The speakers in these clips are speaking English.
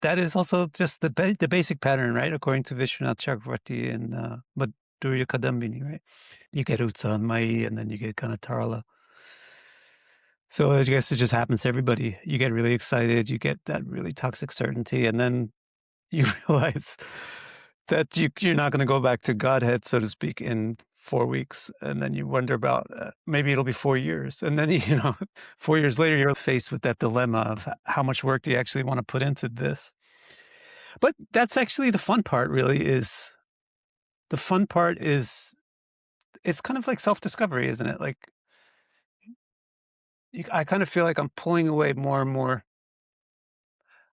that is also just the basic pattern, right? According to Vishwanath Chakravarti and Madhurya Kadambini, right? You get Utsa and Mai, and then you get Kanatarala. So I guess it just happens to everybody. You get really excited, you get that really toxic certainty, and then you realize that you're not going to go back to Godhead, so to speak, in 4 weeks. And then you wonder about maybe it'll be 4 years. And then, 4 years later, you're faced with that dilemma of how much work do you actually want to put into this? But that's actually the fun part, really, is it's kind of like self-discovery, isn't it? Like, I kind of feel like I'm pulling away more and more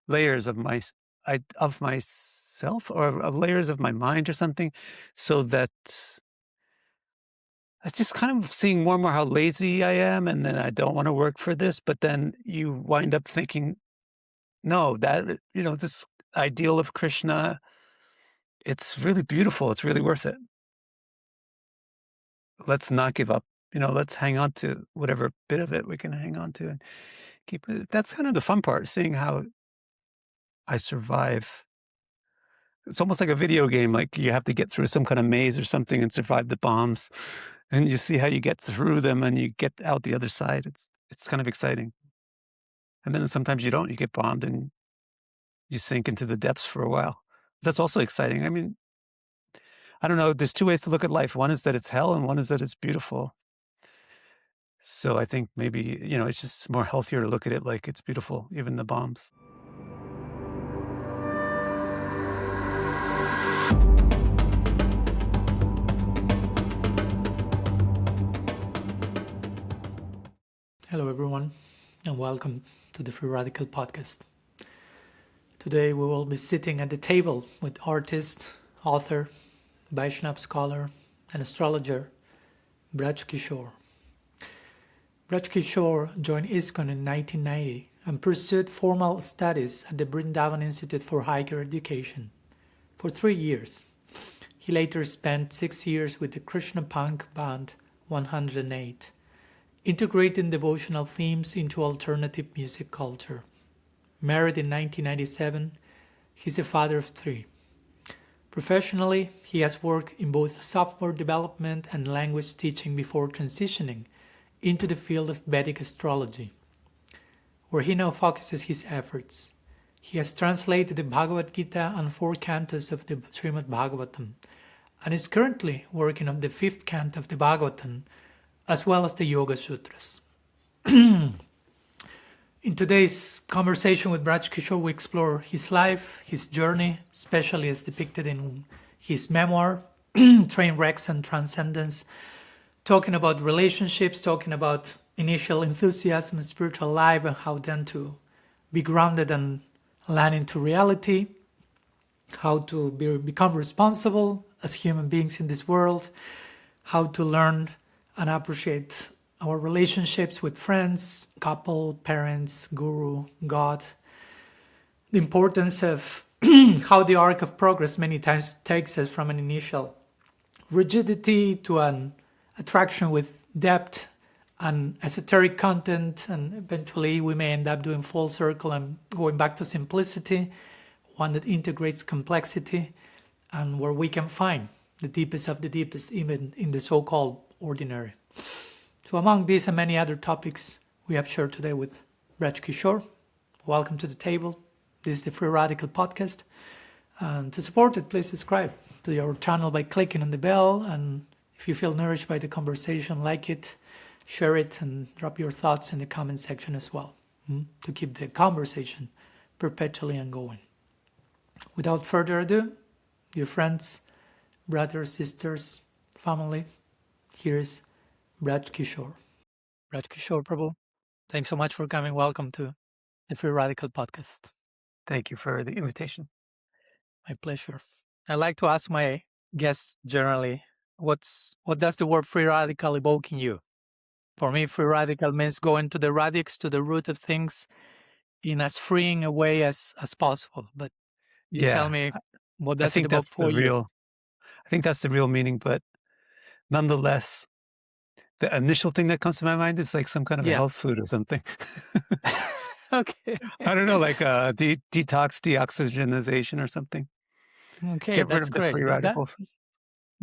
layers of myself or of layers of my mind or something, so that I just kind of seeing more and more how lazy I am, and then I don't want to work for this. But then you wind up thinking, no, that this ideal of Krishna, it's really beautiful. It's really worth it. Let's not give up. Let's hang on to whatever bit of it we can hang on to and keep it. That's kind of the fun part, seeing how I survive. It's almost like a video game. Like you have to get through some kind of maze or something and survive the bombs, and you see how you get through them and you get out the other side. It's kind of exciting. And then sometimes you don't. You get bombed and you sink into the depths for a while. That's also exciting. I mean, I don't know. There's two ways to look at life. One is that it's hell, and one is that it's beautiful. So I think maybe, it's just more healthier to look at it like it's beautiful, even the bombs. Hello everyone, and welcome to the Free Radical Podcast. Today we will be sitting at the table with artist, author, Vaishnava scholar, and astrologer Vraja Kishor. Vraja Kishor joined ISKCON in 1990 and pursued formal studies at the Vrindavan Institute for Higher Education for 3 years. He later spent 6 years with the Krishna-bhakti band 108, integrating devotional themes into alternative music culture. Married in 1997, he's a father of 3. Professionally, he has worked in both software development and language teaching before transitioning into the field of Vedic astrology, where he now focuses his efforts. He has translated the Bhagavad-gita and 4 cantos of the Srimad Bhagavatam, and is currently working on the 5th canto of the Bhagavatam, as well as the Yoga Sutras. In today's conversation with Vraja Kishor, we explore his life, his journey, especially as depicted in his memoir, Train Wrecks and Transcendence, talking about relationships, talking about initial enthusiasm in spiritual life and how then to be grounded and land into reality, how to become responsible as human beings in this world, how to learn and appreciate our relationships with friends, couple, parents, guru, God. The importance of how the arc of progress many times takes us from an initial rigidity to an attraction with depth and esoteric content, and eventually we may end up doing full circle and going back to simplicity, one that integrates complexity, and where we can find the deepest of the deepest, even in the so-called ordinary. So among these and many other topics we have shared today with Vraja Kishor. Welcome to the table. This is the Free Radical Podcast. And to support it, please subscribe to our channel by clicking on the bell. And if you feel nourished by the conversation, like it, share it, and drop your thoughts in the comment section as well, to keep the conversation perpetually ongoing. Without further ado, dear friends, brothers, sisters, family, here's Vraja Kishor. Vraja Kishor, Prabhu, thanks so much for coming. Welcome to the Free Radical Podcast. Thank you for the invitation. My pleasure. I like to ask my guests generally, what does the word free radical evoke in you? For me, free radical means going to the radix, to the root of things, in as freeing a way as possible. But you tell me, what does it evoke for you? I think that's the real meaning, but nonetheless, the initial thing that comes to my mind is like some kind of a health food or something. Okay. I don't know, like detox, deoxygenization or something. Okay, Get rid that's of the great. free radicals.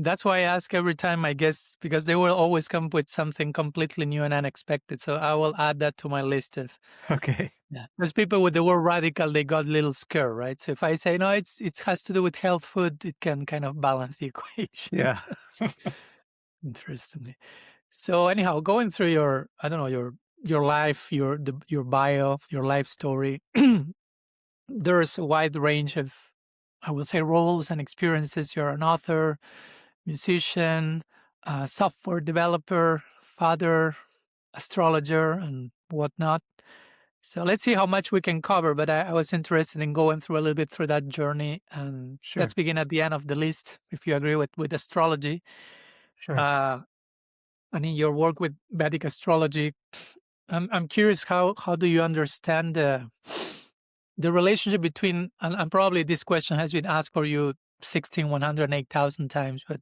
That's why I ask every time I guess, because they will always come up with something completely new and unexpected. So I will add that to my list of. Okay. Yeah. Those people with the word radical, they got a little scared, right? So if I say no, it has to do with health food, it can kind of balance the equation. Yeah. Interestingly. So anyhow, going through your, I don't know, your life, your bio, your life story, there's a wide range of, I will say, roles and experiences. You're an author, musician, software developer, father, astrologer, and whatnot. So let's see how much we can cover. But I was interested in going through a little bit through that journey, and let's Sure. begin at the end of the list, if you agree with astrology. Sure. Uh, and in your work with Vedic astrology, I'm curious how do you understand the relationship between, and probably this question has been asked for you 1,108,000 times, but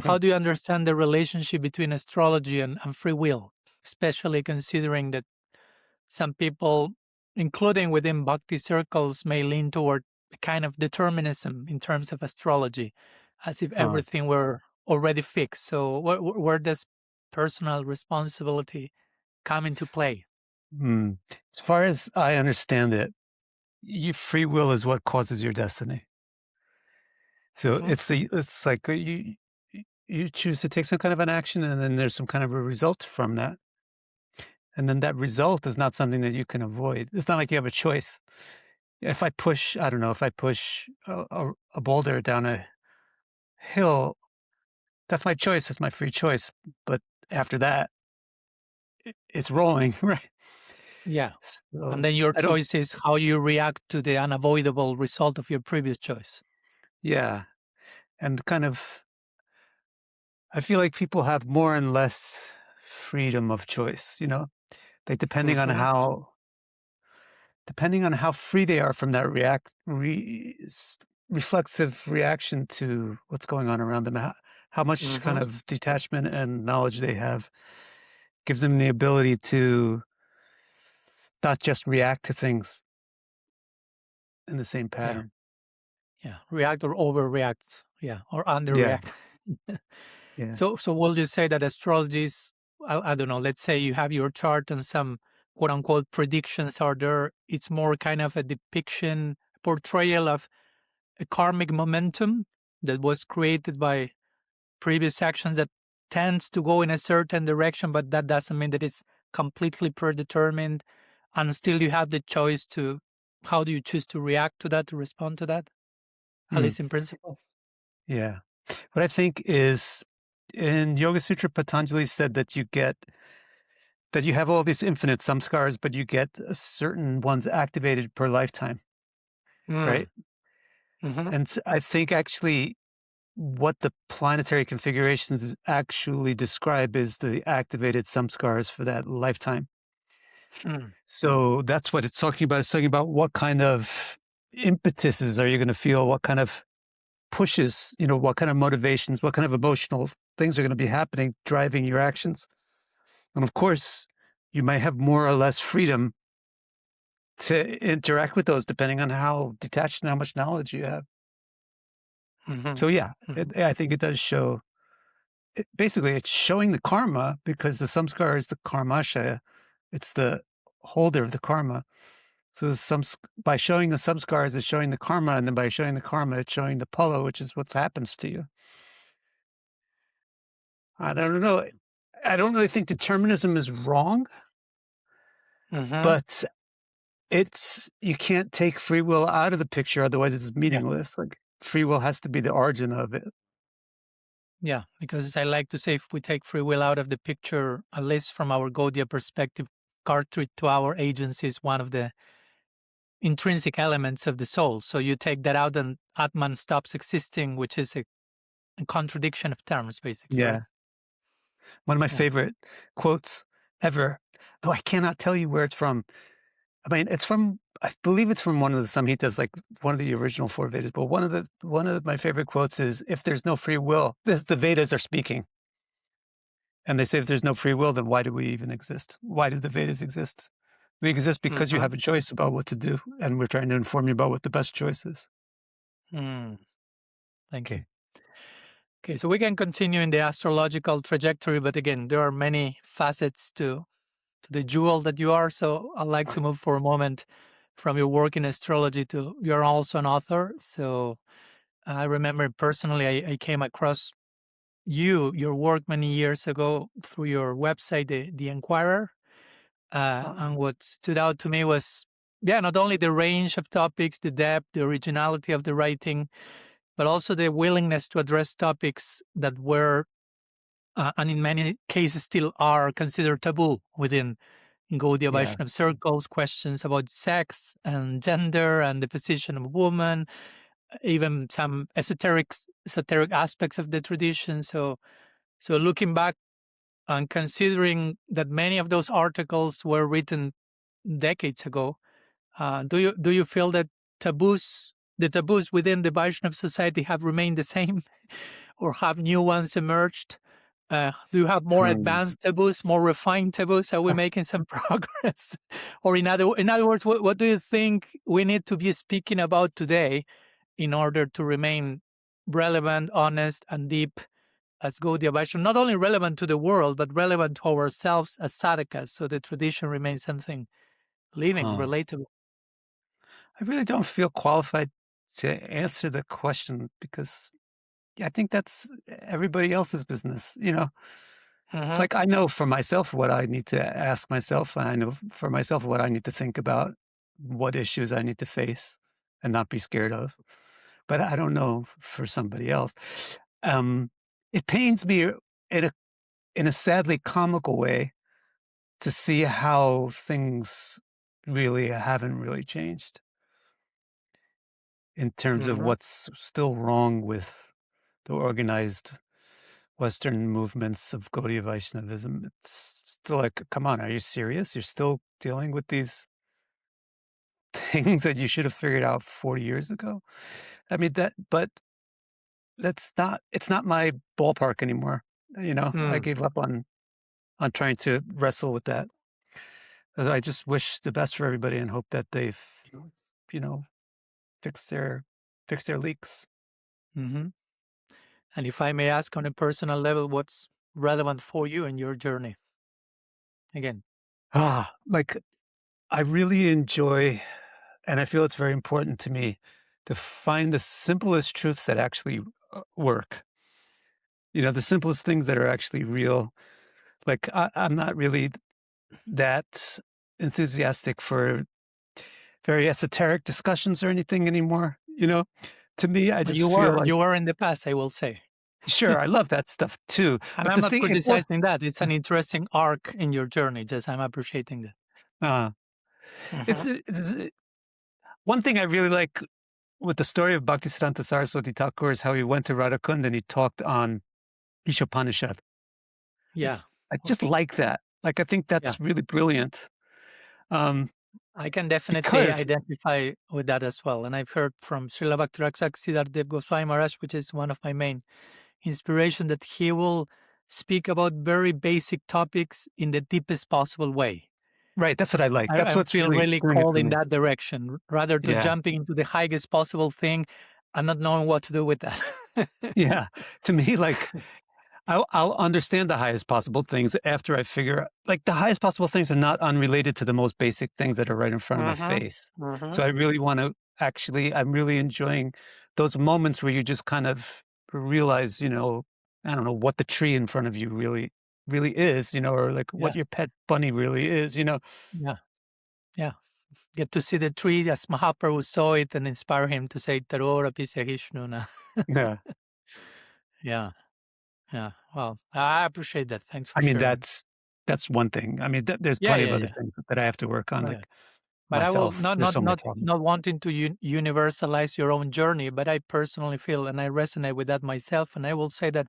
how do you understand the relationship between astrology and free will, especially considering that some people, including within bhakti circles, may lean toward a kind of determinism in terms of astrology, as if uh, everything were already fixed. So where does personal responsibility come into play? hmm. As far as I understand it, your free will is what causes your destiny. So Hmm. it's like you choose to take some kind of an action, and then there's some kind of a result from that. And then that result is not something that you can avoid. It's not like you have a choice. If I push, I don't know, if I push a boulder down a hill, that's my choice. That's my free choice. But after that, it's rolling, right? Yeah. And So then your I don't, choice is how you react to the unavoidable result of your previous choice. yeah. And kind of, I feel like people have more and less freedom of choice, they Hmm. depending on how free they are from that reflexive reaction to what's going on around them, how much kind Hmm. of detachment and knowledge they have gives them the ability to not just react to things in the same Yeah. pattern. Yeah. React or overreact. Yeah. Or Yeah, underreact. yeah. So will you say that astrology is, I don't know, let's say you have your chart and some quote unquote predictions are there. It's more kind of a depiction, portrayal of a karmic momentum that was created by previous actions that tends to go in a certain direction, but that doesn't mean that it's completely predetermined. And still you have the choice to, how do you choose to react to that, to respond to that, at Hmm. least in principle? Yeah. What I think is in Yoga Sutra, Patanjali said that you have all these infinite samskaras, but you get certain ones activated per lifetime, Mm. right? Hmm. And I think actually what the planetary configurations actually describe is the activated samskaras for that lifetime. Mm. So that's what it's talking about. It's talking about what kind of impetuses are you going to feel, what kind of pushes, what kind of motivations, what kind of emotional things are going to be happening, driving your actions. And of course, you might have more or less freedom to interact with those depending on how detached and how much knowledge you have. Hmm. So yeah, Hmm. I think it does show. Basically, it's showing the karma because the samskara is the karmashaya. It's the holder of the karma. So by showing the samskaras, it's showing the karma, and then by showing the karma, it's showing the phala, which is what happens to you. I don't know. I don't really think determinism is wrong, Hmm. but you can't take free will out of the picture, otherwise it's Yeah. meaningless. Like free will has to be the origin of it. Yeah. Because I like to say, if we take free will out of the picture, at least from our Gaudiya perspective, cartridge to our agency is one of the intrinsic elements of the soul. So you take that out and Atman stops existing, which is a contradiction of terms, basically, right? Yeah. One of my Yeah. favorite quotes ever, though I cannot tell you where it's from. I mean, I believe it's from one of the Samhitas, like one of the original four Vedas. But one of my favorite quotes is, "If there's no free will, the Vedas are speaking, and they say if there's no free will, then why do we even exist? Why do the Vedas exist? We exist because you Mhm. have a choice about what to do, and we're trying to inform you about what the best choice is. Mm. Thank you. Okay. Okay, so we can continue in the astrological trajectory, but again, there are many facets to the jewel that you are. So I'd like to move for a moment from your work in astrology to you're also an author. So I remember personally, I came across your work many years ago through your website, the Enquirer. Uh, And what stood out to me was, yeah, not only the range of topics, the depth, the originality of the writing, but also the willingness to address topics that were, and in many cases still are, considered taboo within Gaudiya yeah. Vaishnava circles, questions about sex and gender and the position of woman, even some esoteric aspects of the tradition. So looking back and considering that many of those articles were written decades ago, do you feel that the taboos within the Vaishnava society have remained the same, or have new ones emerged? Do you have more Hmm. advanced taboos, more refined taboos? Are we making some progress? Or in other words, what do you think we need to be speaking about today in order to remain relevant, honest, and deep as Gaudiya Vaishnava? Not only relevant to the world, but relevant to ourselves as sadhakas, so the tradition remains something living, Huh. relatable. I really don't feel qualified to answer the question because I think that's everybody else's business. Hmm. Like I know for myself what I need to ask myself. And I know for myself what I need to think about, what issues I need to face and not be scared of. But I don't know for somebody else. Um, it pains me in a sadly comical way to see how things really haven't really changed in terms of Hmm. what's still wrong with the organized Western movements of Gaudiya Vaishnavism. It's still like, come on, are you serious? You're still dealing with these things that you should have figured out 40 years ago? I mean, but it's not my ballpark anymore. I Mm. gave up on trying to wrestle with that. I just wish the best for everybody and hope that they've, you know, fixed their leaks. Hmm. And if I may ask on a personal level, what's relevant for you in your journey? Again. Like I really enjoy, and I feel it's very important to me to find the simplest truths that actually work. The simplest things that are actually real. Like I'm not really that enthusiastic for very esoteric discussions or anything anymore. To me, I But just you feel were like, you were in the past, I will say. sure, I love that stuff too. And But I'm the not thing, if we're, criticizing that. It's an interesting arc in your journey. Just I'm appreciating that. uh, Hmm. it's one thing I really like with the story of Bhaktisiddhanta Saraswati Thakur is how he went to Radhakund and he talked on Ishopanishad. Yeah. I just like that. Like, I think Yeah. that's really brilliant. Um, I can definitely because, identify with that as well. And I've heard from Srila Bhakti Siddhartha Goswami Maharaj, which is one of my main inspiration, that he will speak about very basic topics in the deepest possible way. right, that's what I like. That's I what's feel really really doing it called for in me. that direction, rather to Yeah. jumping into the highest possible thing and not knowing what to do with that. Yeah. To me, like, I'll understand the highest possible things after I figure like the highest possible things are not unrelated to the most basic things that are right in front of my Hmm. face. Hmm. So I really want to I'm really enjoying those moments where you just kind of realize, I don't know what the tree in front of you really is, or like what Yeah, your pet bunny really is. yeah, yeah. Get to see the tree as Mahaprabhu saw it and inspire him to say Tarora Pisyahishnuna. Yeah. Yeah, yeah. Well, I appreciate that. Thanks for I mean, sharing. that's one thing. I mean, there's Yeah, plenty of yeah, other yeah. things that I have to work on, Oh, yeah. like But I will myself. not There's not so many not problems. not wanting to universalize your own journey, but I personally feel and I resonate with that myself, and I will say that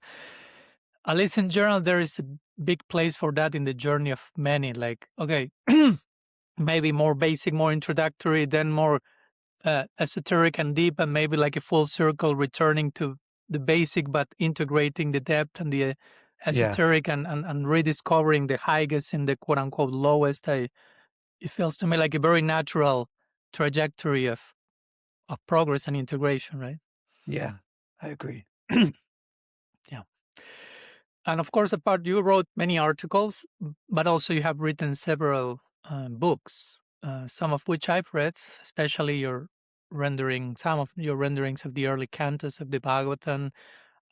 at least in general there is a big place for that in the journey of many. Like, okay, maybe more basic, more introductory, then more esoteric and deep, and maybe like a full circle, returning to the basic, but integrating the depth and the Yeah. esoteric, and rediscovering the highest and the quote unquote lowest. it feels to me like a very natural trajectory of progress and integration, right? Yeah, I agree. Yeah. And of course, apart, you wrote many articles, but also you have written several books, some of which I've read, especially some of your renderings of the early cantos of the Bhagavatam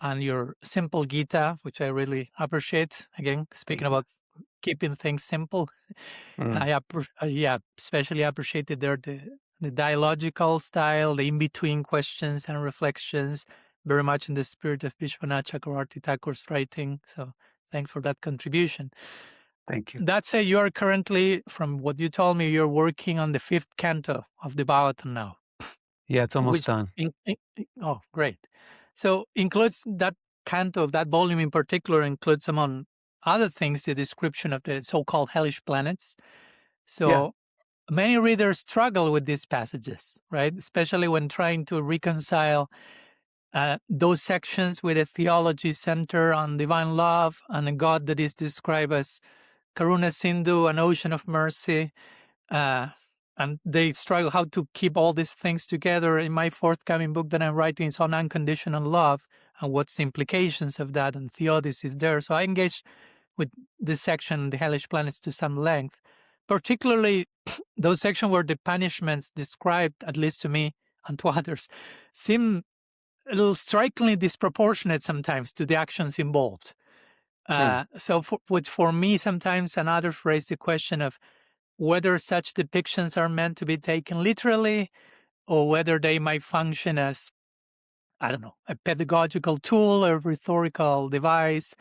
and your simple Gita, which I really appreciate. Again, speaking Thank you. about keeping things simple, Mm, yeah, especially appreciated there the dialogical style, the in-between questions and reflections, very much in the spirit of Vishwanath Chakravarti Thakur's writing. So thanks for that contribution. thank you. That said, you are currently, from what you told me, you're working on the fifth canto of the Bhagavatam now, Yeah, it's almost which, done. oh, great. So includes that canto, that volume in particular, includes among other things the description of the so-called hellish planets. Yeah, So many readers struggle with these passages, right? Especially when trying to reconcile those sections with a theology centered on divine love and a God that is described as Karuna Sindhu, an ocean of mercy. Uh, and they struggle how to keep all these things together. In my forthcoming book that I'm writing is on unconditional love and what's the implications of that, and theodicy is there. So I engage with this section, the hellish planets, to some length, particularly those sections where the punishments described, at least to me and to others, seem a little strikingly disproportionate sometimes to the actions involved. mm, Which for me sometimes and others raise the question of whether such depictions are meant to be taken literally or whether they might function as, I don't know, a pedagogical tool or rhetorical device,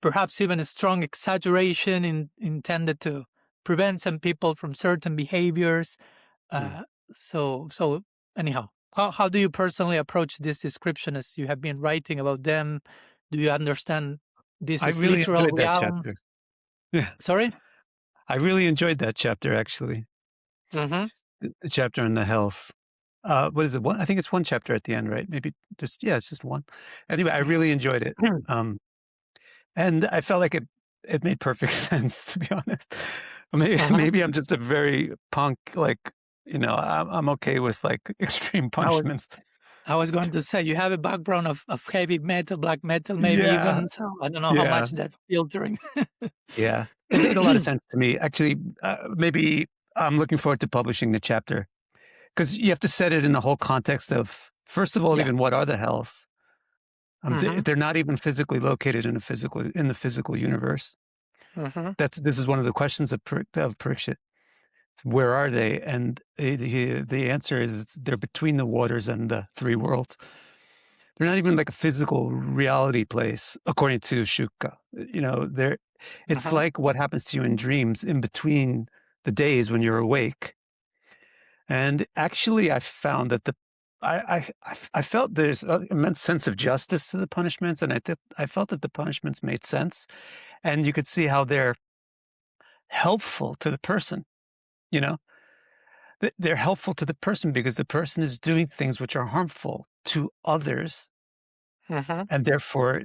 perhaps even a strong exaggeration intended to prevent some people from certain behaviors. mm. Uh, so anyhow, how do you personally approach this description as you have been writing about them? Do you understand this I as really literal enjoyed that chapter. realms? Yeah, Sorry? I really enjoyed that chapter, actually. Mm-hmm. The chapter on the health. What is it? One? I think it's one chapter at the end, right? Maybe just, yeah, it's just one. Anyway, I really enjoyed it. And I felt like it made perfect sense, to be honest. Uh-huh. Maybe I'm just a very punk, like, I'm okay with like extreme I was punishments. I was going to say you have a background of heavy metal, black metal, maybe Yeah, even. So I don't know how yeah, much that's filtering. yeah. It made a lot of sense to me. Actually, maybe I'm looking forward to publishing the chapter because you have to set it in the whole context of, first of all, Yeah. even what are the hells? Mm-hmm. They're not even physically located in the physical universe. Mm-hmm. This is one of the questions of Parikshit. Where are they? And the answer is they're between the waters and the three worlds. They're not even like a physical reality place, according to Shuka. It's Mm-hmm. like what happens to you in dreams in between the days when you're awake. And actually, I found that I felt there's an immense sense of justice to the punishments, and I felt that the punishments made sense, and you could see how they're helpful to the person. You know, they're helpful to the person because the person is doing things which are harmful to others, Mm-hmm. and therefore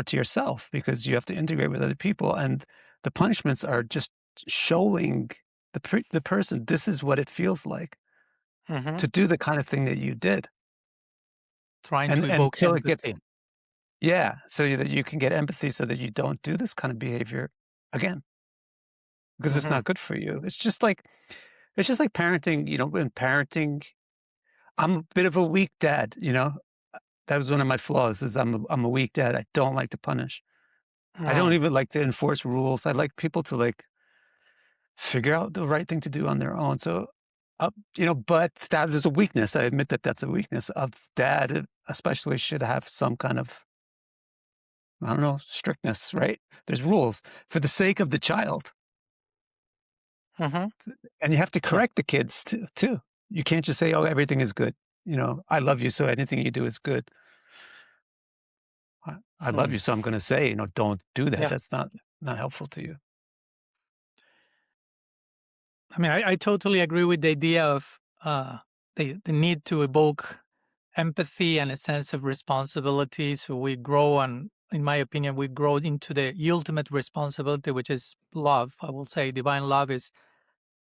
to yourself, because you have to integrate with other people, and the punishments are just showing the person this is what it feels like Mm-hmm. to do the kind of thing that you did. Trying And to evoke until it gets, empathy. yeah, so that you can get empathy so that you don't do this kind of behavior again, because it's Mm-hmm. not good for you. It's just like parenting, in parenting, I'm a bit of a weak dad, that was one of my flaws is I'm a weak dad. I don't like to punish. I don't Mm. even like to enforce rules. I like people to like figure out the right thing to do on their own. So, but that is a weakness. I admit that that's a weakness of dad, especially should have some kind of, I don't know, strictness, right? There's rules for the sake of the child. Mm-hmm. And you have to Yeah. correct the kids too. You can't just say, oh, everything is good. I love you, so anything you do is good. I love Hmm. you, so I'm going to say, don't do that. Yeah. That's not helpful to you. I mean, I totally agree with the idea of the need to evoke empathy and a sense of responsibility. So we grow, and in my opinion, we grow into the ultimate responsibility, which is love. I will say divine love is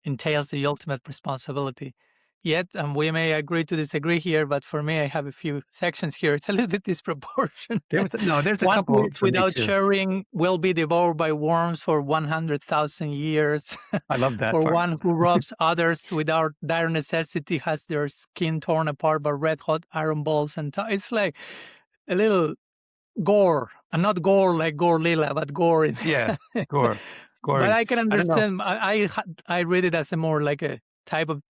entails the ultimate responsibility. Yet, and we may agree to disagree here, but for me, I have a few sections here. It's a little bit disproportionate. There's a One who couple eats for me without too. sharing will be devoured by worms for 100,000 years. I love that Or part. one who robs others without dire necessity has their skin torn apart by red-hot iron balls. And it's like a little gore, and not gore like Gore Lila, but gore. Yeah, gore, But gory. I can I don't know. understand. I read it as a more like a type of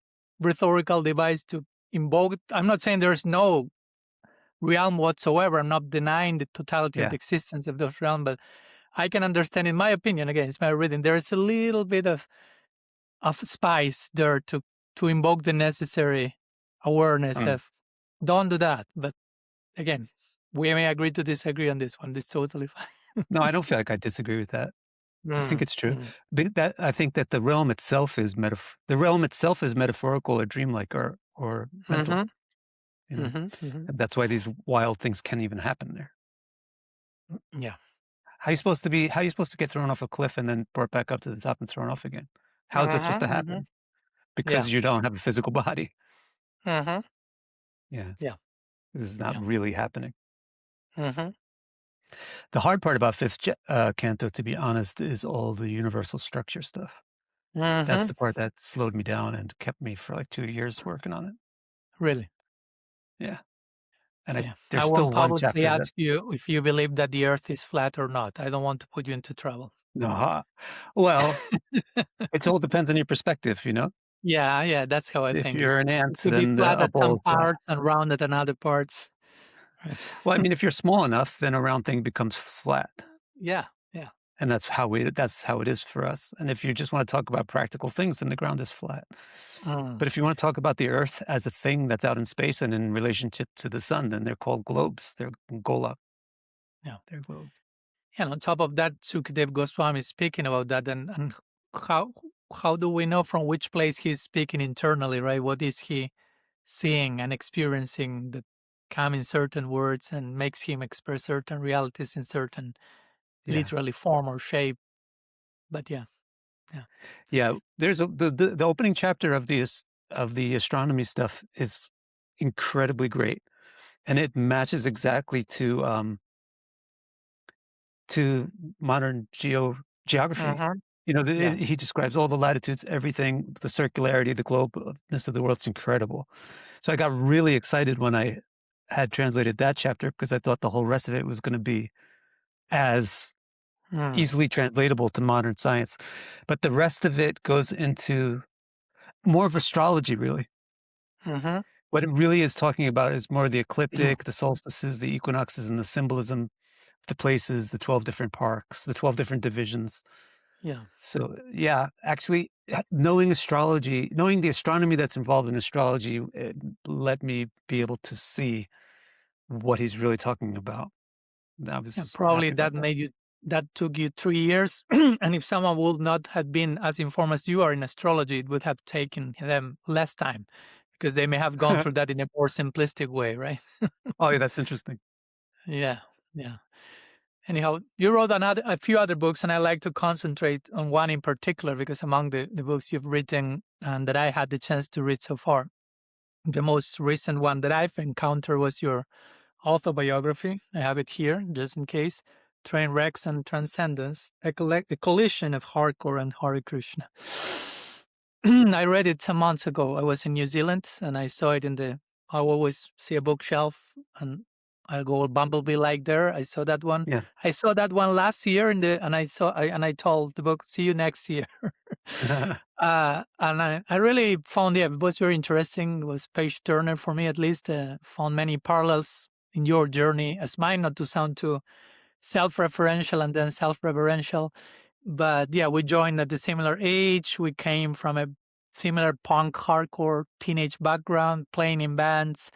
rhetorical device to invoke. I'm not saying there's no realm whatsoever. I'm not denying the totality of Yeah. the existence of those realm, but I can understand, in my opinion, again, it's my reading, there's a little bit of spice there to invoke the necessary awareness of don't do that. But again, we may agree to disagree on this one. It's totally fine. No, I don't feel like I disagree with that. I think it's true. Mm. But I think that the realm itself is metaphorical or dreamlike or mental. Mhm. You know, Mhm. Mhm. and that's why these wild things can even happen there. Yeah. How are you supposed to get thrown off a cliff and then brought back up to the top and thrown off again? How is that supposed to Mhm. Mhm. happen? Yeah. Because you don't have a physical body. Mhm. Yeah. Yeah. This is not Yeah. really happening. Mhm. The hard part about fifth canto, to be honest, is all the universal structure stuff. That's Mhm. the part that slowed me down and kept me for like 2 years working on it. Really. Yeah. And Yeah. I there's won't still one publicly chapter that, ask you if you believe that the earth is flat or not. I don't want to put you into trouble. no, well, it all depends on your perspective, you know? Yeah, that's how I If think it. you're an It ant, could be then flat a at some ball is flat. parts and round at another parts. Right. Well, I mean, if you're small enough, then a round thing becomes flat. Yeah. Yeah. And that's how it is for us. And if you just want to talk about practical things, then the ground is flat. Mm. But if you want to talk about the earth as a thing that's out in space and in relationship to the sun, then they're called globes. They're gola. Yeah. They're globes. And on top of that, Sukadev Goswami is speaking about that, and how do we know from which place he's speaking internally, right? What is he seeing and experiencing that come in certain words and makes him express certain realities in certain Yeah. literally form or shape? But yeah. Yeah. There's the opening chapter of the astronomy stuff is incredibly great. And it matches exactly to modern geography. Mhm. You know, Yeah. he describes all the latitudes, everything, the circularity, the globeness of the world. It's incredible. So I got really excited when I had translated that chapter because I thought the whole rest of it was going to be as Mm. easily translatable to modern science. But the rest of it goes into more of astrology, really. Mhm. What it really is talking about is more the ecliptic, the solstices, the equinoxes, and the symbolism, the places, the 12 different parks, the 12 different divisions. Yeah. So, yeah, actually, knowing astrology, knowing the astronomy that's involved in astrology, it let me be able to see what he's really talking about. I Yeah, was probably happy about that. that took you 3 years. And if someone would not have been as informed as you are in astrology, it would have taken them less time because they may have gone through that in a more simplistic way, right? Oh, yeah, that's interesting. Yeah, yeah. Anyhow, you wrote a few other books, and I like to concentrate on one in particular because among the books you've written and that I had the chance to read so far, the most recent one that I've encountered was your autobiography. I have it here just in case. Train Wrecks and Transcendence, a collision of hardcore and Hare Krishna. I read it some months ago. I was in New Zealand and I saw it I always see a bookshelf and I go Bumblebee like there. I saw that one. Yeah. I saw that one last year and I told the book, see you next year. And I really found it was very interesting. It was page turner for me at least. Found many parallels in your journey as mine, not to sound too self-referential and then self-reverential. But yeah, we joined at a similar age. We came from a similar punk hardcore teenage background, playing in bands.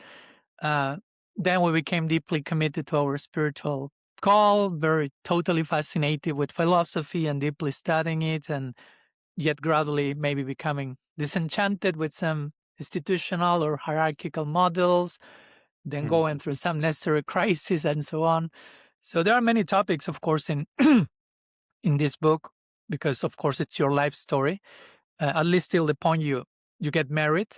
Then we became deeply committed to our spiritual call, very totally fascinated with philosophy and deeply studying it, and yet gradually maybe becoming disenchanted with some institutional or hierarchical models, then going through some necessary crisis and so on. So there are many topics, of course, in in this book, because of course it's your life story. at least till the point you get married.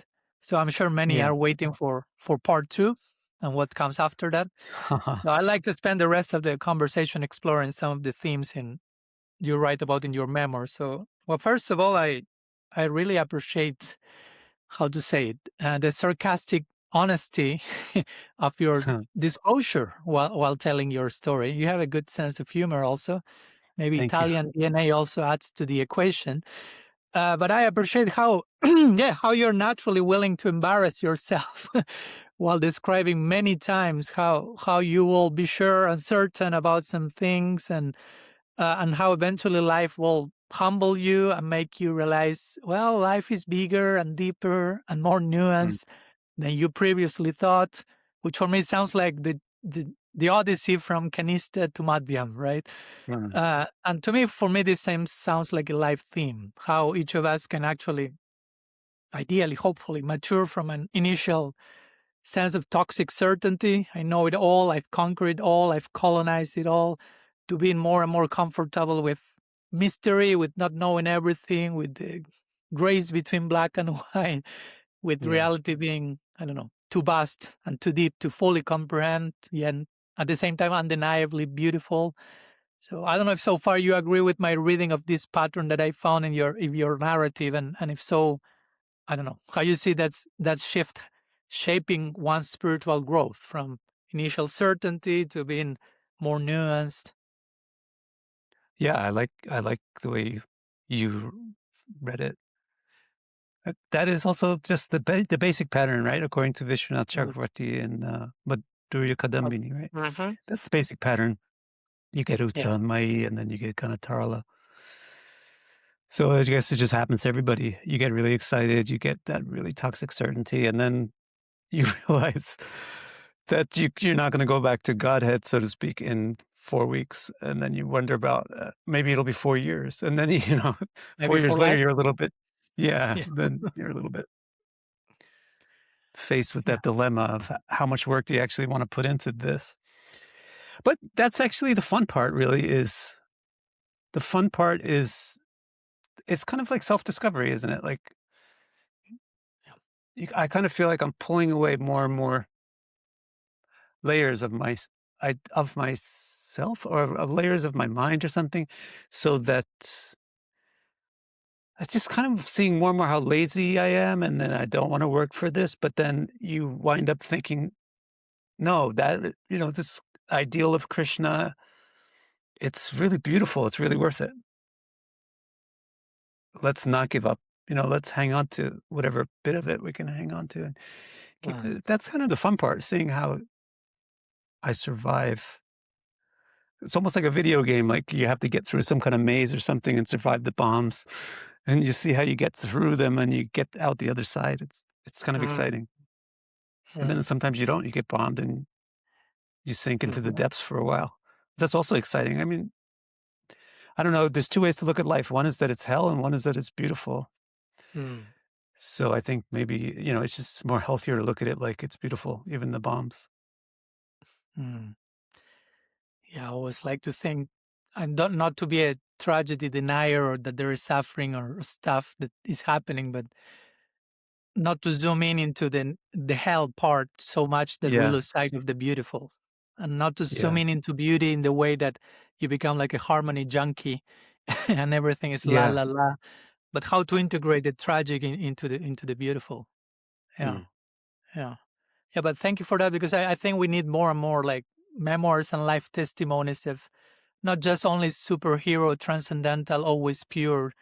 So I'm sure many Yeah. are waiting for part 2 and what comes after that. So I like to spend the rest of the conversation exploring some of the themes you write about in your memoir. So, well, first of all, I really appreciate, how to say it, the sarcastic honesty of your disclosure while telling your story. You have a good sense of humor also. Maybe Thank you. Italian DNA also adds to the equation. But I appreciate how, yeah, how you're naturally willing to embarrass yourself while describing many times how you will be sure and certain about some things, and how eventually life will humble you and make you realize, well, life is bigger and deeper and more Mm, nuanced than you previously thought, which for me sounds like the Odyssey from Canista to Madhyam, right? mm, And to me, for me, this same sounds like a life theme, how each of us can actually, ideally, hopefully, mature from an initial sense of toxic certainty. I know it all, I've conquered it all, I've colonized it all, to being more and more comfortable with mystery, with not knowing everything, with the grace between black and white, with yeah. reality being, I don't know, too vast and too deep to fully comprehend, yet at the same time undeniably beautiful. So I don't know if so far you agree with my reading of this pattern that I found in your narrative, and if so, I don't know how you see that shift shaping one's spiritual growth from initial certainty to being more nuanced. Yeah, I like the way you read it. That is also just the basic pattern, right? According to Vishwanath Mm. Chakravarti and Madhurya Kadambini, right? Mm-hmm. That's the basic pattern. You get Yeah. Utsa and Mai, and then you get Ganatarala. So I guess it just happens to everybody. You get really excited, you get that really toxic certainty, and then you realize that you're not going to go back to Godhead, so to speak, in 4 weeks, and then you wonder about maybe it'll be 4 years, and then Maybe 4 years for later life. you're a little bit, yeah, Yeah. then you're a little bit faced with Yeah. that dilemma of how much work do you actually want to put into this. But that's actually the fun part. Really, is the fun part is it's kind of like self discovery, isn't it? Like I kind of feel like I'm pulling away more and more layers of of myself or of layers of my mind or something, so that I just kind of seeing more and more how lazy I am, and then I don't want to work for this. But then you wind up thinking, no, that this ideal of Krishna, it's really beautiful. It's really worth it. Let's not give up. Let's hang on to whatever bit of it we can hang on to and keep Mm. it. That's kind of the fun part, seeing how I survive. It's almost like a video game, like you have to get through some kind of maze or something and survive the bombs, and you see how you get through them and you get out the other side. It's kind of Mm. exciting. And then Mm. sometimes you don't, you get bombed and you sink into the Mhm. depths for a while. That's also exciting. I mean, I don't know, there's two ways to look at life. One is that it's hell and one is that it's beautiful. Mm. So I think maybe, it's just more healthier to look at it like it's beautiful, even the bombs. Mm. Yeah, I always like to think, and not to be a tragedy denier or that there is suffering or stuff that is happening, but not to zoom in into the hell part so much that we Yeah. lose sight of the beautiful, and not to zoom Yeah. in into beauty in the way that you become like a harmony junkie and everything is la Yeah. la la, but how to integrate the tragic into the beautiful. Yeah. Mm. Yeah. Yeah, but thank you for that, because I think we need more and more like memoirs and life testimonies of not just only superhero, transcendental, always pure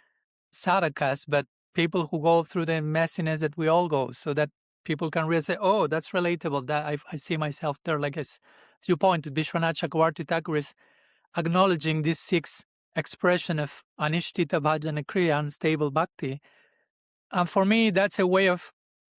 sadhakas, but people who go through the messiness that we all go, so that people can really say, "Oh, that's relatable. That I see myself there." Like as you pointed, Vishwanath Chakravarti Thakur is acknowledging this sixth expression of anishtita bhajana kriya, unstable bhakti, and for me, that's a way of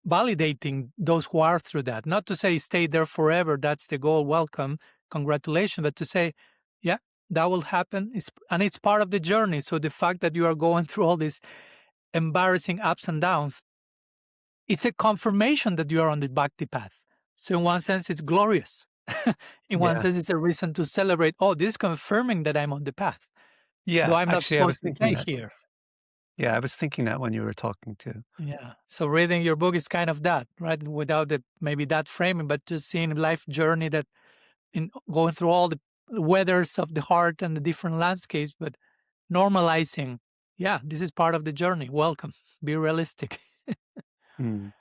validating those who are through that. Not to say stay there forever, that's the goal, welcome, congratulations, but to say, yeah, that will happen. And it's part of the journey. So the fact that you are going through all these embarrassing ups and downs, it's a confirmation that you are on the bhakti path. So in one sense, it's glorious. In one Yeah. sense, it's a reason to celebrate. Oh, this is confirming that I'm on the path, though Yeah. I'm not Actually, I was supposed to thinking stay that. here. Yeah, I was thinking that when you were talking too. Yeah. So reading your book is kind of that, right? Without it, maybe that framing, but just seeing life journey that in going through all the weathers of the heart and the different landscapes, but normalizing. Yeah, this is part of the journey. Welcome. Be realistic. Mm.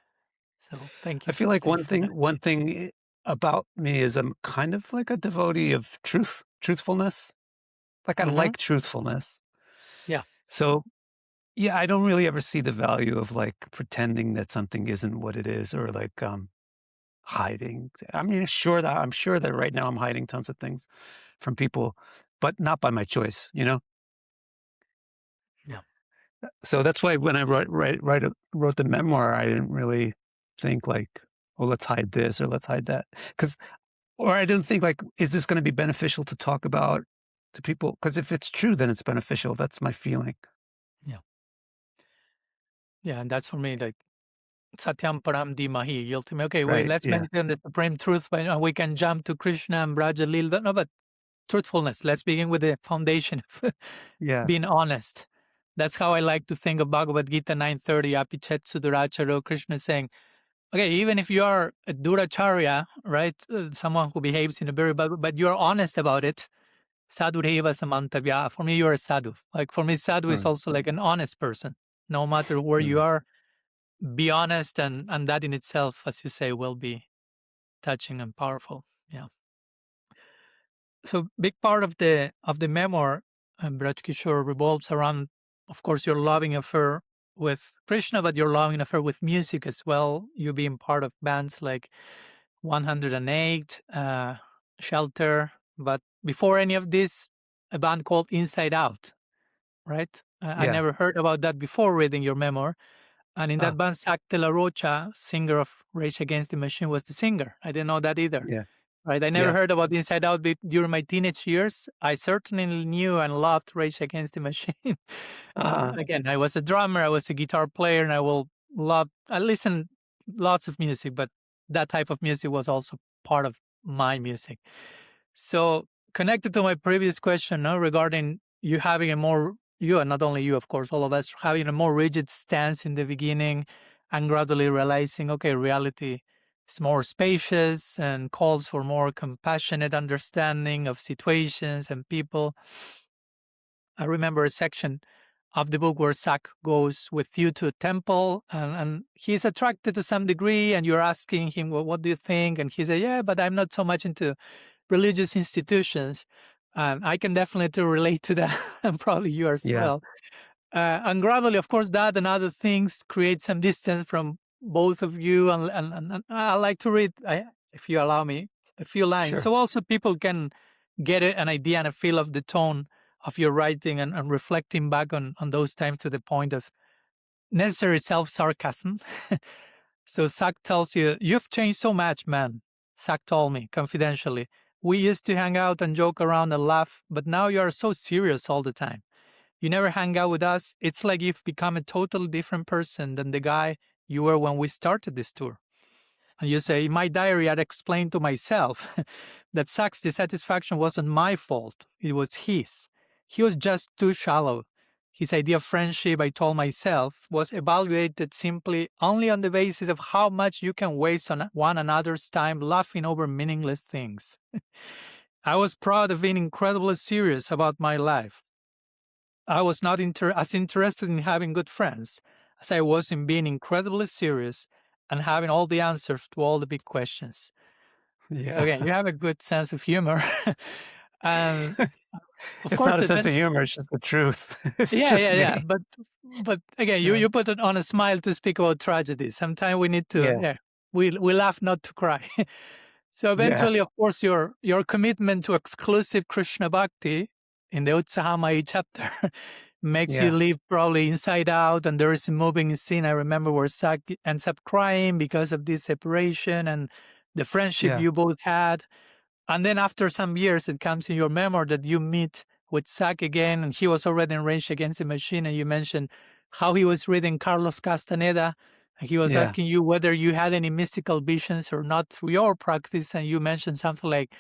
So thank I you feel for like saying that. one thing about me is I'm kind of like a devotee of truthfulness. Like I Hmm. like truthfulness. Yeah. So yeah, I don't really ever see the value of like pretending that something isn't what it is or like hiding. I mean, I'm sure that right now I'm hiding tons of things from people, but not by my choice, you know? Yeah. So that's why when I wrote the memoir, I didn't really think like, oh, let's hide this or let's hide that. Or I didn't think like, is this going to be beneficial to talk about to people? Because if it's true, then it's beneficial. That's my feeling. Yeah. Yeah. And that's for me, like, Satyam Param Dhimahi. Ultimately, okay, wait, Right. let's Yeah. meditate on the supreme truth, but we can jump to Krishna and Vraja Lila. No, but truthfulness. Let's begin with the foundation of Yeah. being honest. That's how I like to think of Bhagavad-gita 9:30, Apichet Suduracharo, Krishna saying, okay, even if you are a Duracharya, right, someone who behaves in a very bad, but you're honest about it, Sadhureva Samantavya. For me, you're a sadhu. Like for me, sadhu is Mm. also like an honest person. No matter where you Mm. are, be honest, and that in itself, as you say, will be touching and powerful. Yeah. So big part of the memoir, Braj Kishore, revolves around, of course, your loving affair with Krishna, but your loving affair with music as well. You being part of bands like 108, Shelter, but before any of this, a band called Inside Out, right? I Yeah. never heard about that before reading your memoir. And in that Ah, band, Zach De La Rocha, singer of Rage Against the Machine, was the singer. I didn't know that either. yeah. Right? I never Yeah. heard about Inside Out during my teenage years. I certainly knew and loved Rage Against the Machine. Uh, Again, I was a drummer, I was a guitar player, and I listened lots of music, but that type of music was also part of my music. So connected to my previous question, no, regarding you having a more you and not only you, of course, all of us having a more rigid stance in the beginning and gradually realizing, okay, reality is more spacious and calls for more compassionate understanding of situations and people. I remember a section of the book where Zach goes with you to a temple and he's attracted to some degree and you're asking him, well, what do you think? And he said, yeah, but I'm not so much into religious institutions. I can definitely relate to that and probably you as yeah. well. And gradually, of course, that and other things create some distance from both of you. And I like to read, if you allow me, a few lines. Sure. So also people can get an idea and a feel of the tone of your writing and reflecting back on those times to the point of necessary self-sarcasm. So Zach tells you, you've changed so much, man. Zach told me confidentially. We used to hang out and joke around and laugh, but now you are so serious all the time. You never hang out with us. It's like you've become a totally different person than the guy you were when we started this tour. And you say, in my diary, I'd explained to myself that Zach's dissatisfaction wasn't my fault. It was his. He was just too shallow. His idea of friendship, I told myself, was evaluated simply only on the basis of how much you can waste on one another's time laughing over meaningless things. I was proud of being incredibly serious about my life. I was not as interested in having good friends as I was in being incredibly serious and having all the answers to all the big questions. So Yeah. again, you have a good sense of humor. And of It's course, not a sense of humor. It's just the truth. It's yeah, just yeah, yeah. me. But again, Yeah. you put it on a smile to speak about tragedy. Sometimes we need to, Yeah. yeah, we laugh not to cry. So Yeah. eventually, of course, your commitment to exclusive Krishna-bhakti in the Utsahamai chapter makes you Yeah. live probably inside out. And there is a moving scene I remember where Sak ends up crying because of this separation and the friendship Yeah. you both had. And then after some years, it comes in your memory that you meet with Zach again, and he was already in Rage Against the Machine, and you mentioned how he was reading Carlos Castaneda, and he was Yeah. asking you whether you had any mystical visions or not through your practice, and you mentioned something like,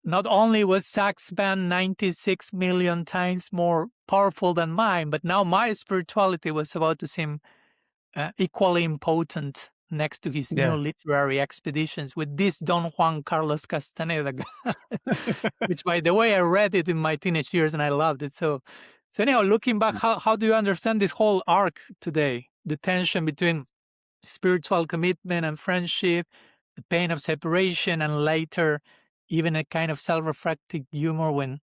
not only was Zach's band 96 million times more powerful than mine, but now my spirituality was about to seem equally impotent next to his new Yeah. literary expeditions with this Don Juan Carlos Castaneda guy, which, by the way, I read it in my teenage years and I loved it. So anyhow, looking back, how do you understand this whole arc today? The tension between spiritual commitment and friendship, the pain of separation, and later even a kind of self-reflective humor when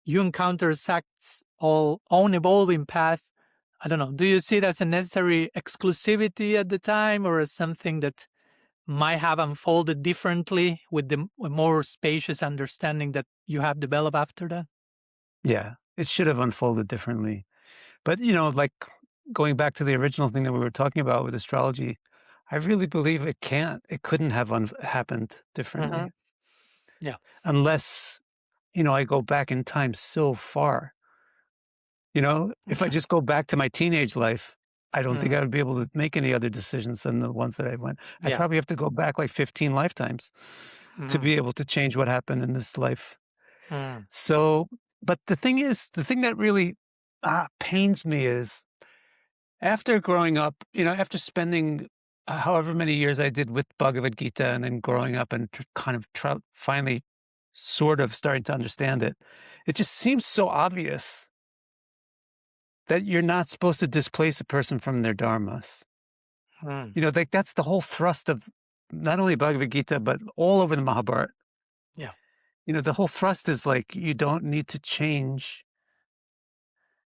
you encounter Zach's own evolving path. I don't know. Do you see it as a necessary exclusivity at the time, or as something that might have unfolded differently with the more spacious understanding that you have developed after that? Yeah. It should have unfolded differently. But, like going back to the original thing that we were talking about with astrology, I really believe it couldn't have happened Mm-hmm. differently Yeah. unless, I go back in time so far. If I just go back to my teenage life, I don't think I would be able to make any other decisions than the ones that I went. I'd Yeah. probably have to go back like 15 lifetimes to be able to change what happened in this life. Mm. So, but the thing that really pains me is after growing up, after spending however many years I did with Bhagavad-gita and then growing up and finally sort of starting to understand it, it just seems so obvious that you're not supposed to displace a person from their dharmas. Mm. Like that's the whole thrust of not only Bhagavad-gita, but all over the Mahabharata. Yeah. The whole thrust is like, you don't need to change.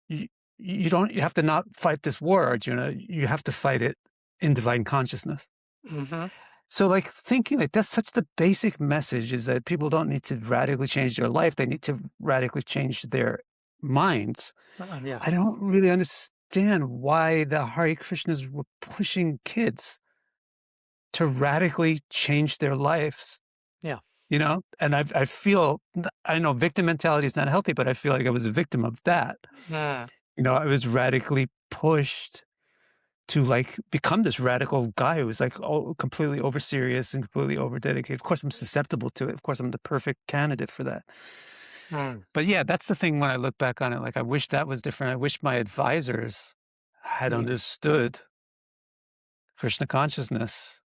You, you have to not fight this war, Arjuna. You have to fight it in divine consciousness. Mm-hmm. So like thinking like that's such the basic message, is that people don't need to radically change their life. They need to radically change their minds. Yeah. I don't really understand why the Hare Krishnas were pushing kids to radically change their lives. Yeah. And I feel, I know victim mentality is not healthy, but I feel like I was a victim of that. Mm. I was radically pushed to like become this radical guy who was like completely over serious and completely over dedicated. Of course, I'm susceptible to it. Of course, I'm the perfect candidate for that. Mm. But yeah, that's the thing when I look back on it. Like, I wish that was different. I wish my advisors had understood Krishna consciousness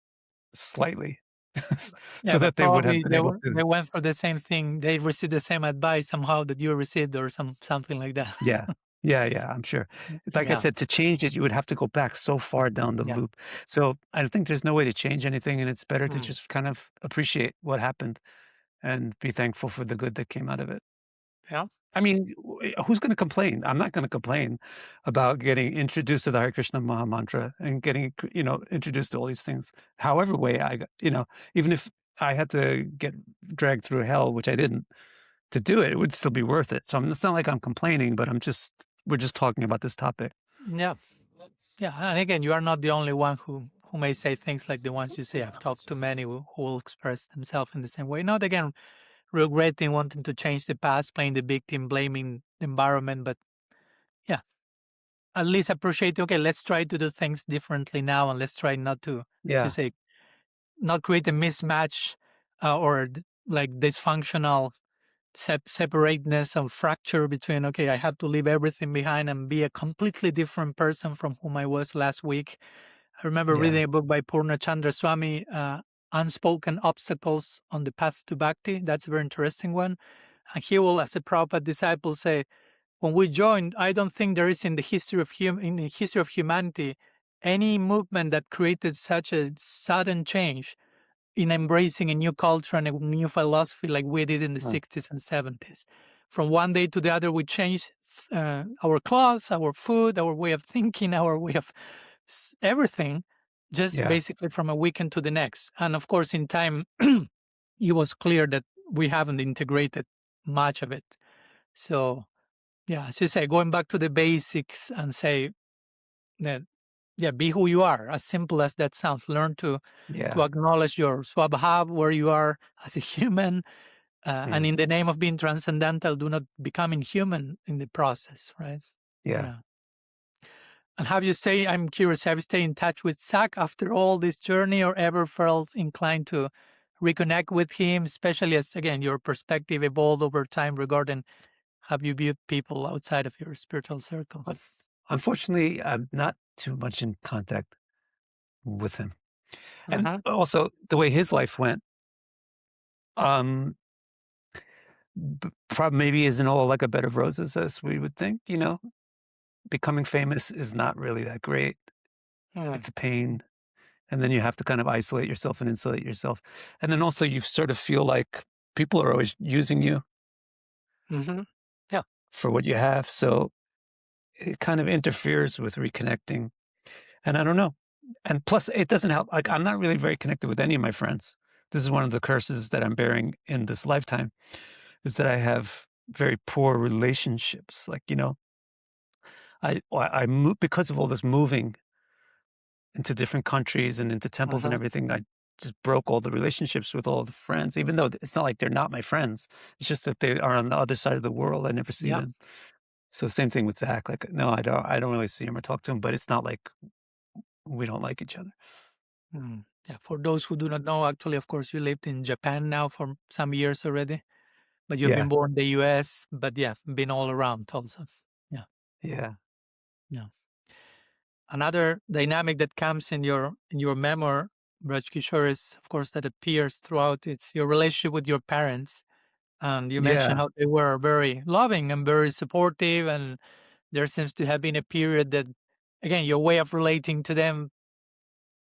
slightly, Yeah, so but that they would have probably been they able were to. they went for the same thing. They received the same advice somehow that you received, or something like that. Yeah. Yeah, I'm sure. Like I Yeah. said, to change it, you would have to go back so far down the Yeah. loop. So I think there's no way to change anything, and it's better to Mm. just kind of appreciate what happened and be thankful for the good that came out of it. Yeah. I mean, who's going to complain? I'm not going to complain about getting introduced to the Hare Krishna Maha Mantra and getting, introduced to all these things. However way I got, even if I had to get dragged through hell, which I didn't, to do it, it would still be worth it. So it's not like I'm complaining, but we're just talking about this topic. Yeah. Yeah. And again, you are not the only one who may say things like the ones you say. I've talked to many who will express themselves in the same way. Not again regretting wanting to change the past, playing the victim, blaming the environment, but yeah, at least appreciate, okay, let's try to do things differently now, and let's try not to, as you Yeah. say, not create a mismatch or like dysfunctional separateness and fracture between, okay, I have to leave everything behind and be a completely different person from whom I was last week. I remember Yeah. reading a book by Purnachandra Swami, Unspoken Obstacles on the Path to Bhakti. That's a very interesting one. And he will, as a Prabhupada disciple, say, when we joined, I don't think there is in the history of humanity any movement that created such a sudden change in embracing a new culture and a new philosophy like we did in the 60s and 70s. From one day to the other, we changed our clothes, our food, our way of thinking, our way of everything, just Yeah. basically from a weekend to the next. And of course, in time, it was clear that we haven't integrated much of it. So, yeah, as you say, going back to the basics and say that, yeah, be who you are, as simple as that sounds. Learn to Yeah. acknowledge your swabhav, where you are as a human, and in the name of being transcendental, do not become inhuman in the process, right? Yeah. Yeah. And I'm curious, have you stayed in touch with Zach after all this journey, or ever felt inclined to reconnect with him, especially as, again, your perspective evolved over time regarding how you viewed people outside of your spiritual circle? Unfortunately, I'm not too much in contact with him. And Uh-huh. also the way his life went, um, probably maybe isn't all like a bed of roses as we would think, becoming famous is not really that great. Mm. It's a pain. And then you have to kind of isolate yourself and insulate yourself. And then also you sort of feel like people are always using you Mm-hmm. Yeah. for what you have. So it kind of interferes with reconnecting. And I don't know. And plus, it doesn't help. Like, I'm not really very connected with any of my friends. This is one of the curses that I'm bearing in this lifetime, is that I have very poor relationships. Like, I move because of all this moving into different countries and into temples and Uh-huh. everything. I just broke all the relationships with all the friends, even though it's not like they're not my friends. It's just that they are on the other side of the world. I never see Yeah. them. So same thing with Zach. Like, no, I don't really see him or talk to him, but it's not like we don't like each other. Mm. Yeah. For those who do not know, actually, of course, you lived in Japan now for some years already, but you've Yeah. been born in the US, but yeah, been all around also. Yeah. Yeah. Yeah. Another dynamic that comes in your memoir, Braj Kishore, is of course that appears throughout. It's your relationship with your parents. And you mentioned Yeah. how they were very loving and very supportive, and there seems to have been a period that, again, your way of relating to them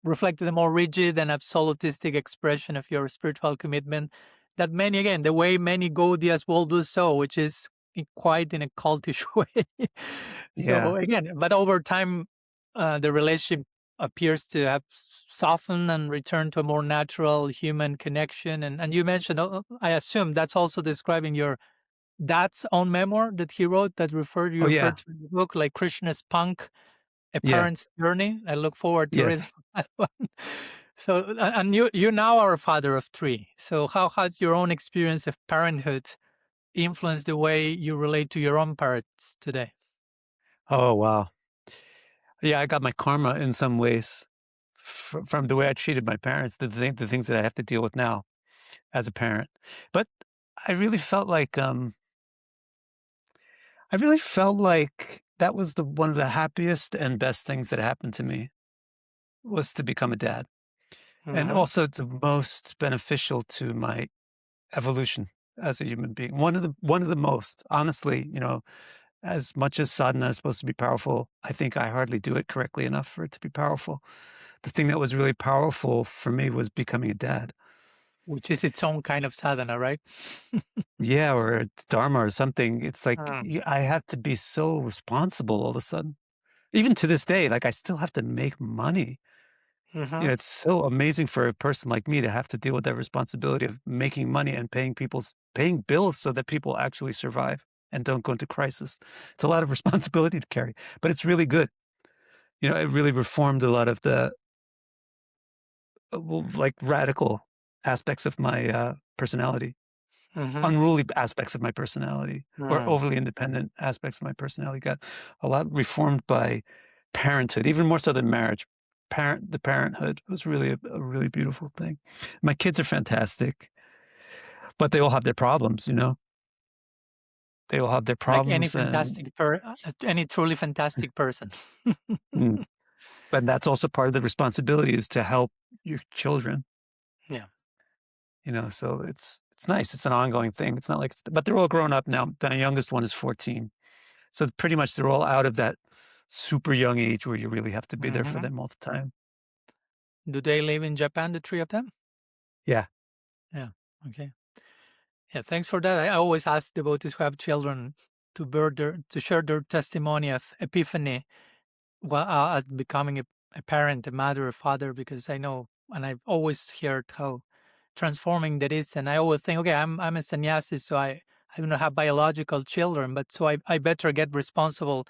reflected a more rigid and absolutistic expression of your spiritual commitment that many, again, the way many Gaudiyas will do so, which is quite in a cultish way. So Yeah. again, but over time, the relationship appears to have softened and returned to a more natural human connection. And you mentioned, I assume that's also describing your dad's own memoir that he wrote that you Oh, referred yeah. to in the book, like Krishna's Punk, A Yeah. Parent's Journey. I look forward to reading Yes. that one. So, and you now are a father of three. So, how has your own experience of parenthood influenced the way you relate to your own parents today? Oh, wow. Yeah. I got my karma in some ways from the way I treated my parents, the things that I have to deal with now as a parent. But I really felt like, that was one of the happiest and best things that happened to me was to become a dad. And Mm-hmm. also the most beneficial to my evolution as a human being. One of the most, honestly, as much as sadhana is supposed to be powerful, I think I hardly do it correctly enough for it to be powerful. The thing that was really powerful for me was becoming a dad. Which is its own kind of sadhana, right? Yeah, or it's dharma or something. It's like Mm. I have to be so responsible all of a sudden. Even to this day, like I still have to make money. Mm-hmm. It's so amazing for a person like me to have to deal with that responsibility of making money and paying bills so that people actually survive and don't go into crisis. It's a lot of responsibility to carry, but it's really good. It really reformed a lot of the like radical aspects of my personality, Mm-hmm. unruly aspects of my personality, or Mm. overly independent aspects of my personality got a lot reformed by parenthood, even more so than marriage. The parenthood was really a really beautiful thing. My kids are fantastic, but they all have their problems. They all have their Like any problems, and fantastic any truly fantastic person. mm, but that's also part of the responsibility is to help your children. Yeah. So it's nice. It's an ongoing thing. It's not like but they're all grown up now. The youngest one is 14. So pretty much they're all out of that super young age where you really have to be there for Mm-hmm. them all the time. Do they live in Japan, the three of them? Yeah. Yeah. Okay. Yeah. Thanks for that. I always ask devotees who have children to share their testimony of epiphany while at becoming a parent, a mother, a father, because I know, and I've always heard how transforming that is. And I always think, okay, I'm a sannyasi, so I don't have biological children, but so I better get responsible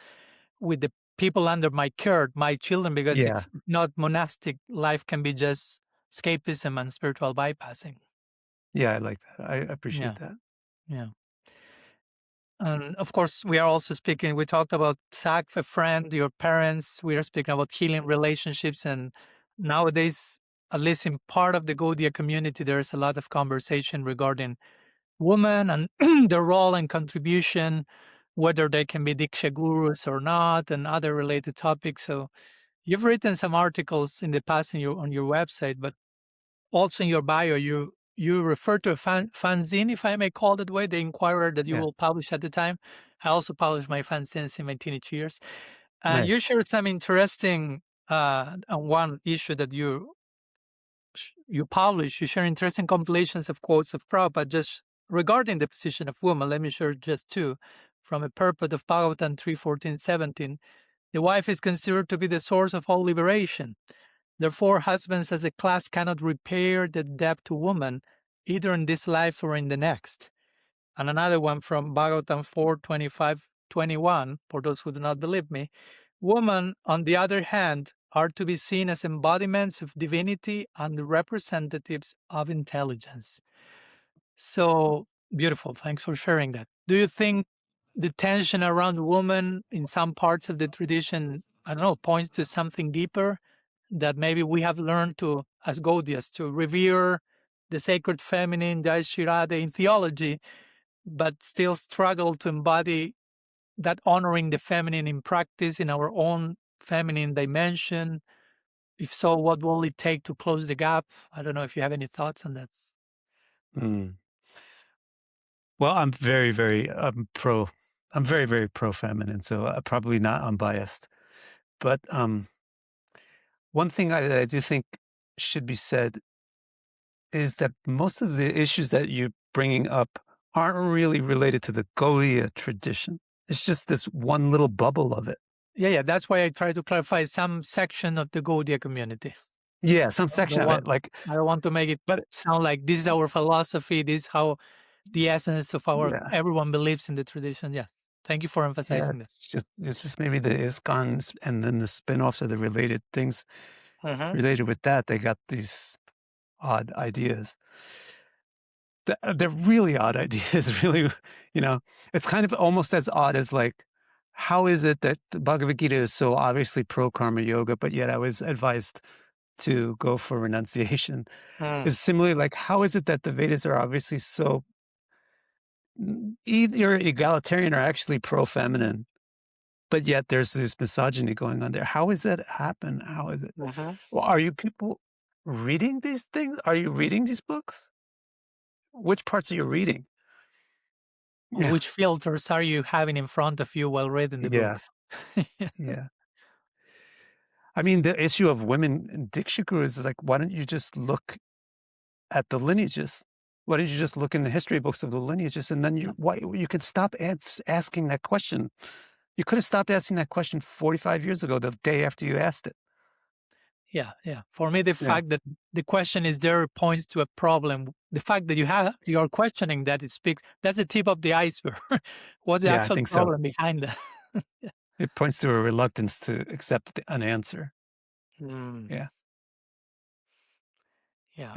with the people under my care, my children, because Yeah. if not, monastic life can be just escapism and spiritual bypassing. Yeah. I like that. I appreciate Yeah, that. yeah. And of course, we are also speaking, we talked about Zach, a friend, your parents, we are speaking about healing relationships. And nowadays, at least in part of the Gaudiya community, there's a lot of conversation regarding women and their role and contribution, whether they can be Diksha gurus or not, and other related topics. So you've written some articles in the past on your website, but also in your bio, you refer to a fanzine, if I may call it that way, the Inquirer that you Yeah. will publish at the time. I also published my fanzines in my teenage years. And Right. you shared some interesting, on one issue that you publish, you share interesting compilations of quotes of Prabhupada just regarding the position of woman. Let me share just two. From a purport of Bhagavatam 3:14-17, the wife is considered to be the source of all liberation. Therefore, husbands as a class cannot repair the debt to woman, either in this life or in the next. And another one from Bhagavatam 4:25-21, for those who do not believe me. Women, on the other hand, are to be seen as embodiments of divinity and representatives of intelligence. So beautiful. Thanks for sharing that. Do you think the tension around women in some parts of the tradition, I don't know, points to something deeper that maybe we have learned to, as Gaudiyas, to revere the sacred feminine, the Aishirada in theology, but still struggle to embody that honoring the feminine in practice in our own feminine dimension? If so, what will it take to close the gap? I don't know if you have any thoughts on that. Mm. Well, I'm very, very pro. I'm very, very pro feminine, so probably not unbiased. But one thing I do think should be said is that most of the issues that you're bringing up aren't really related to the Gaudiya tradition. It's just this one little bubble of it. Yeah, that's why I try to clarify some section of the Gaudiya community. Yeah, some I section don't of it. want, Like, I don't want to make it but sound like this is our philosophy, this is how the essence of our yeah, everyone believes in the tradition. Yeah. Thank you for yeah, emphasizing that. it's just maybe the ISKCON and then the spin-offs of the related things Mm-hmm. related with that. They got these odd ideas. They're really odd ideas, really, it's kind of almost as odd as like, how is it that the Bhagavad-gita is so obviously pro-karma yoga, but yet I was advised to go for renunciation? Mm. Is similarly like, how is it that the Vedas are obviously so either egalitarian or actually pro-feminine, but yet there's this misogyny going on there? How is that happen? How is it? Mm-hmm. Well, are you people reading these things? Are you reading these books? Which parts are you reading? Yeah. Which filters are you having in front of you while reading the Yeah. books? Yeah. Yeah. I mean, the issue of women in Diksha gurus is like, why don't you just look at the lineages? Why don't you just look in the history books of the lineages, and then you could stop asking that question. You could have stopped asking that question 45 years ago, the day after you asked it. Yeah, yeah. For me, the Yeah. fact that the question is there points to a problem. The fact that you are questioning that, it speaks. That's the tip of the iceberg. What's the Yeah, I actual think so. problem behind that? It points to a reluctance to accept an answer. Mm, Yeah. yeah.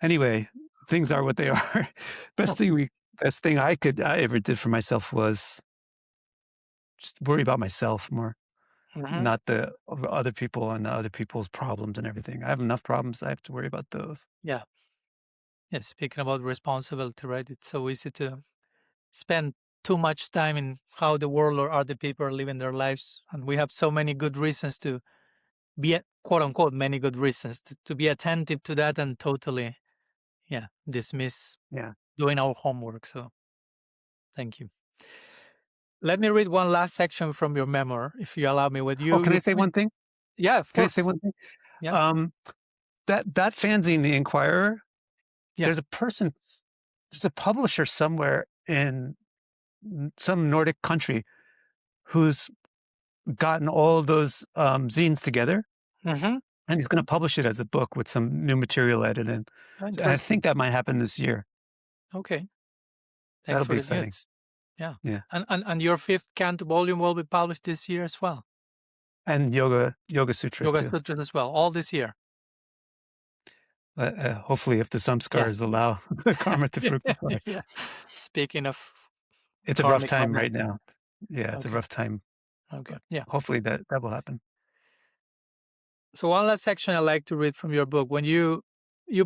Anyway, things are what they are. Oh, Best thing I ever did for myself was just worry about myself more. mhm. Not the of other people and the other people's problems and everything. I have enough problems, I have to worry about those. Yeah. Yeah. Speaking about responsibility, right? It's so easy to spend too much time in how the world or other people are living their lives, and we have so many good reasons to be quote unquote many good reasons to be attentive to that and totally, yeah, dismiss Yeah. doing our homework. So thank you. Let me read one last section from your memoir, if you allow me. With Oh, you, can I you say point, one thing? yeah, of Can I say course, one thing? yeah, Um, that fanzine, The Inquirer, yeah, there's a person there's a publisher somewhere in some Nordic country who's gotten all of those, zines together, mm-hmm. and he's gonna publish it as a book with some new material added in. And I think Interesting. that might happen this year. Okay, thanks That'll for be the exciting. news. Yeah, Yeah. and your fifth canto volume will be published this year as well. And Yoga Sutra Yoga too. Sutras as well, all this year. Hopefully, if the Yeah, samskars allow the karma to fructify. yeah. Speaking of It's a rough karmic time karma. right now. Yeah, it's a Okay, rough time, okay, but yeah. hopefully that will happen. So one last section I like to read from your book. When you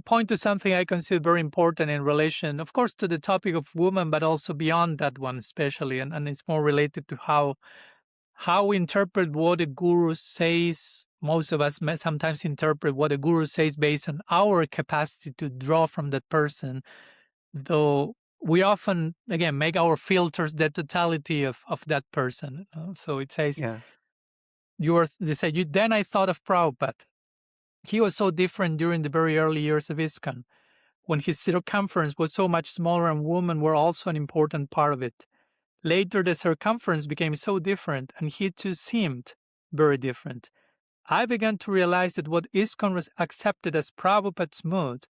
point to something I consider very important in relation, of course, to the topic of woman, but also beyond that one especially, and it's more related to how we interpret what a guru says. Most of us may sometimes interpret what a guru says based on our capacity to draw from that person, though we often, again, make our filters the totality of that person. So it says, Yeah. then I thought of Prabhupada. He was so different during the very early years of ISKCON, when his circumference was so much smaller and women were also an important part of it. Later, the circumference became so different, and he too seemed very different. I began to realize that what ISKCON was accepted as Prabhupada's mood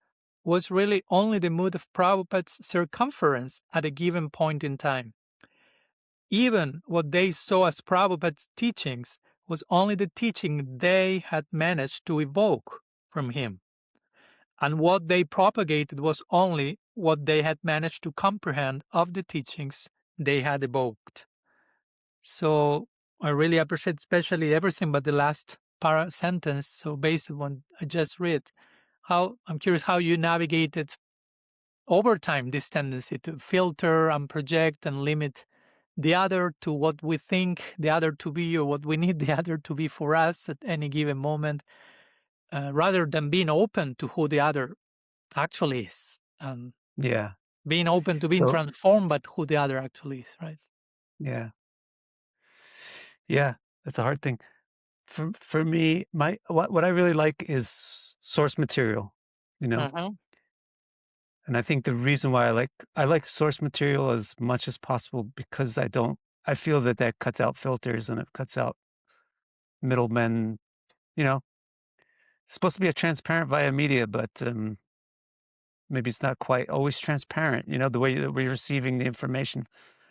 was really only the mood of Prabhupada's circumference at a given point in time. Even what they saw as Prabhupada's teachings was only the teaching they had managed to evoke from him. And what they propagated was only what they had managed to comprehend of the teachings they had evoked. So I really appreciate especially everything but the last sentence. So based on what I just read, I'm curious how you navigated over time this tendency to filter and project and limit the other to what we think the other to be or what we need the other to be for us at any given moment, rather than being open to who the other actually is. Yeah. Being open to being So, transformed by who the other actually is, right? yeah. Yeah. That's a hard thing. For me, what I really like is source material, you know? Mm-hmm. And I think the reason why I like source material as much as possible because I feel that cuts out filters and it cuts out middlemen, you know? It's supposed to be a transparent via media, but maybe it's not quite always transparent, you know, the way that we're receiving the information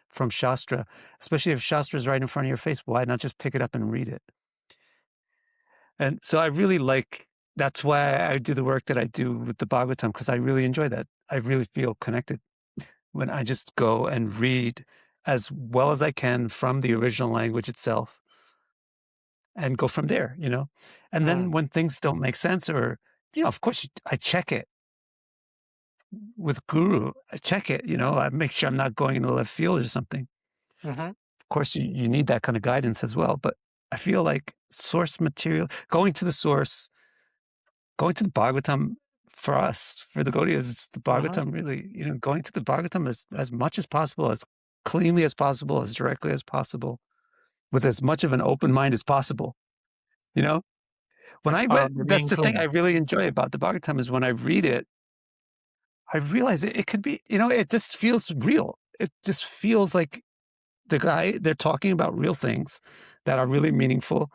from Shastra, especially if Shastra is right in front of your face, why not just pick it up and read it? And so I really that's why I do the work that I do with the Bhagavatam, because I really enjoy that. I really feel connected when I just go and read as well as I can from the original language itself and go from there, you know? And then when things don't make sense or, you know, of course I check it with Guru. I check it, you know, I make sure I'm not going into left field or something. Mm-hmm. Of course, you need that kind of guidance as well. But I feel like source material, going to the source, going to the Bhagavatam for us, for the Gaudiyas, it's the Bhagavatam really, you know, going to the Bhagavatam as much as possible, as cleanly as possible, as directly as possible, with as much of an open mind as possible, you know? When That's I part read, of the that's being the thing I clean. really enjoy about the Bhagavatam is when I read it, I realize it could be, you know, it just feels real. It just feels like they're talking about real things that are really meaningful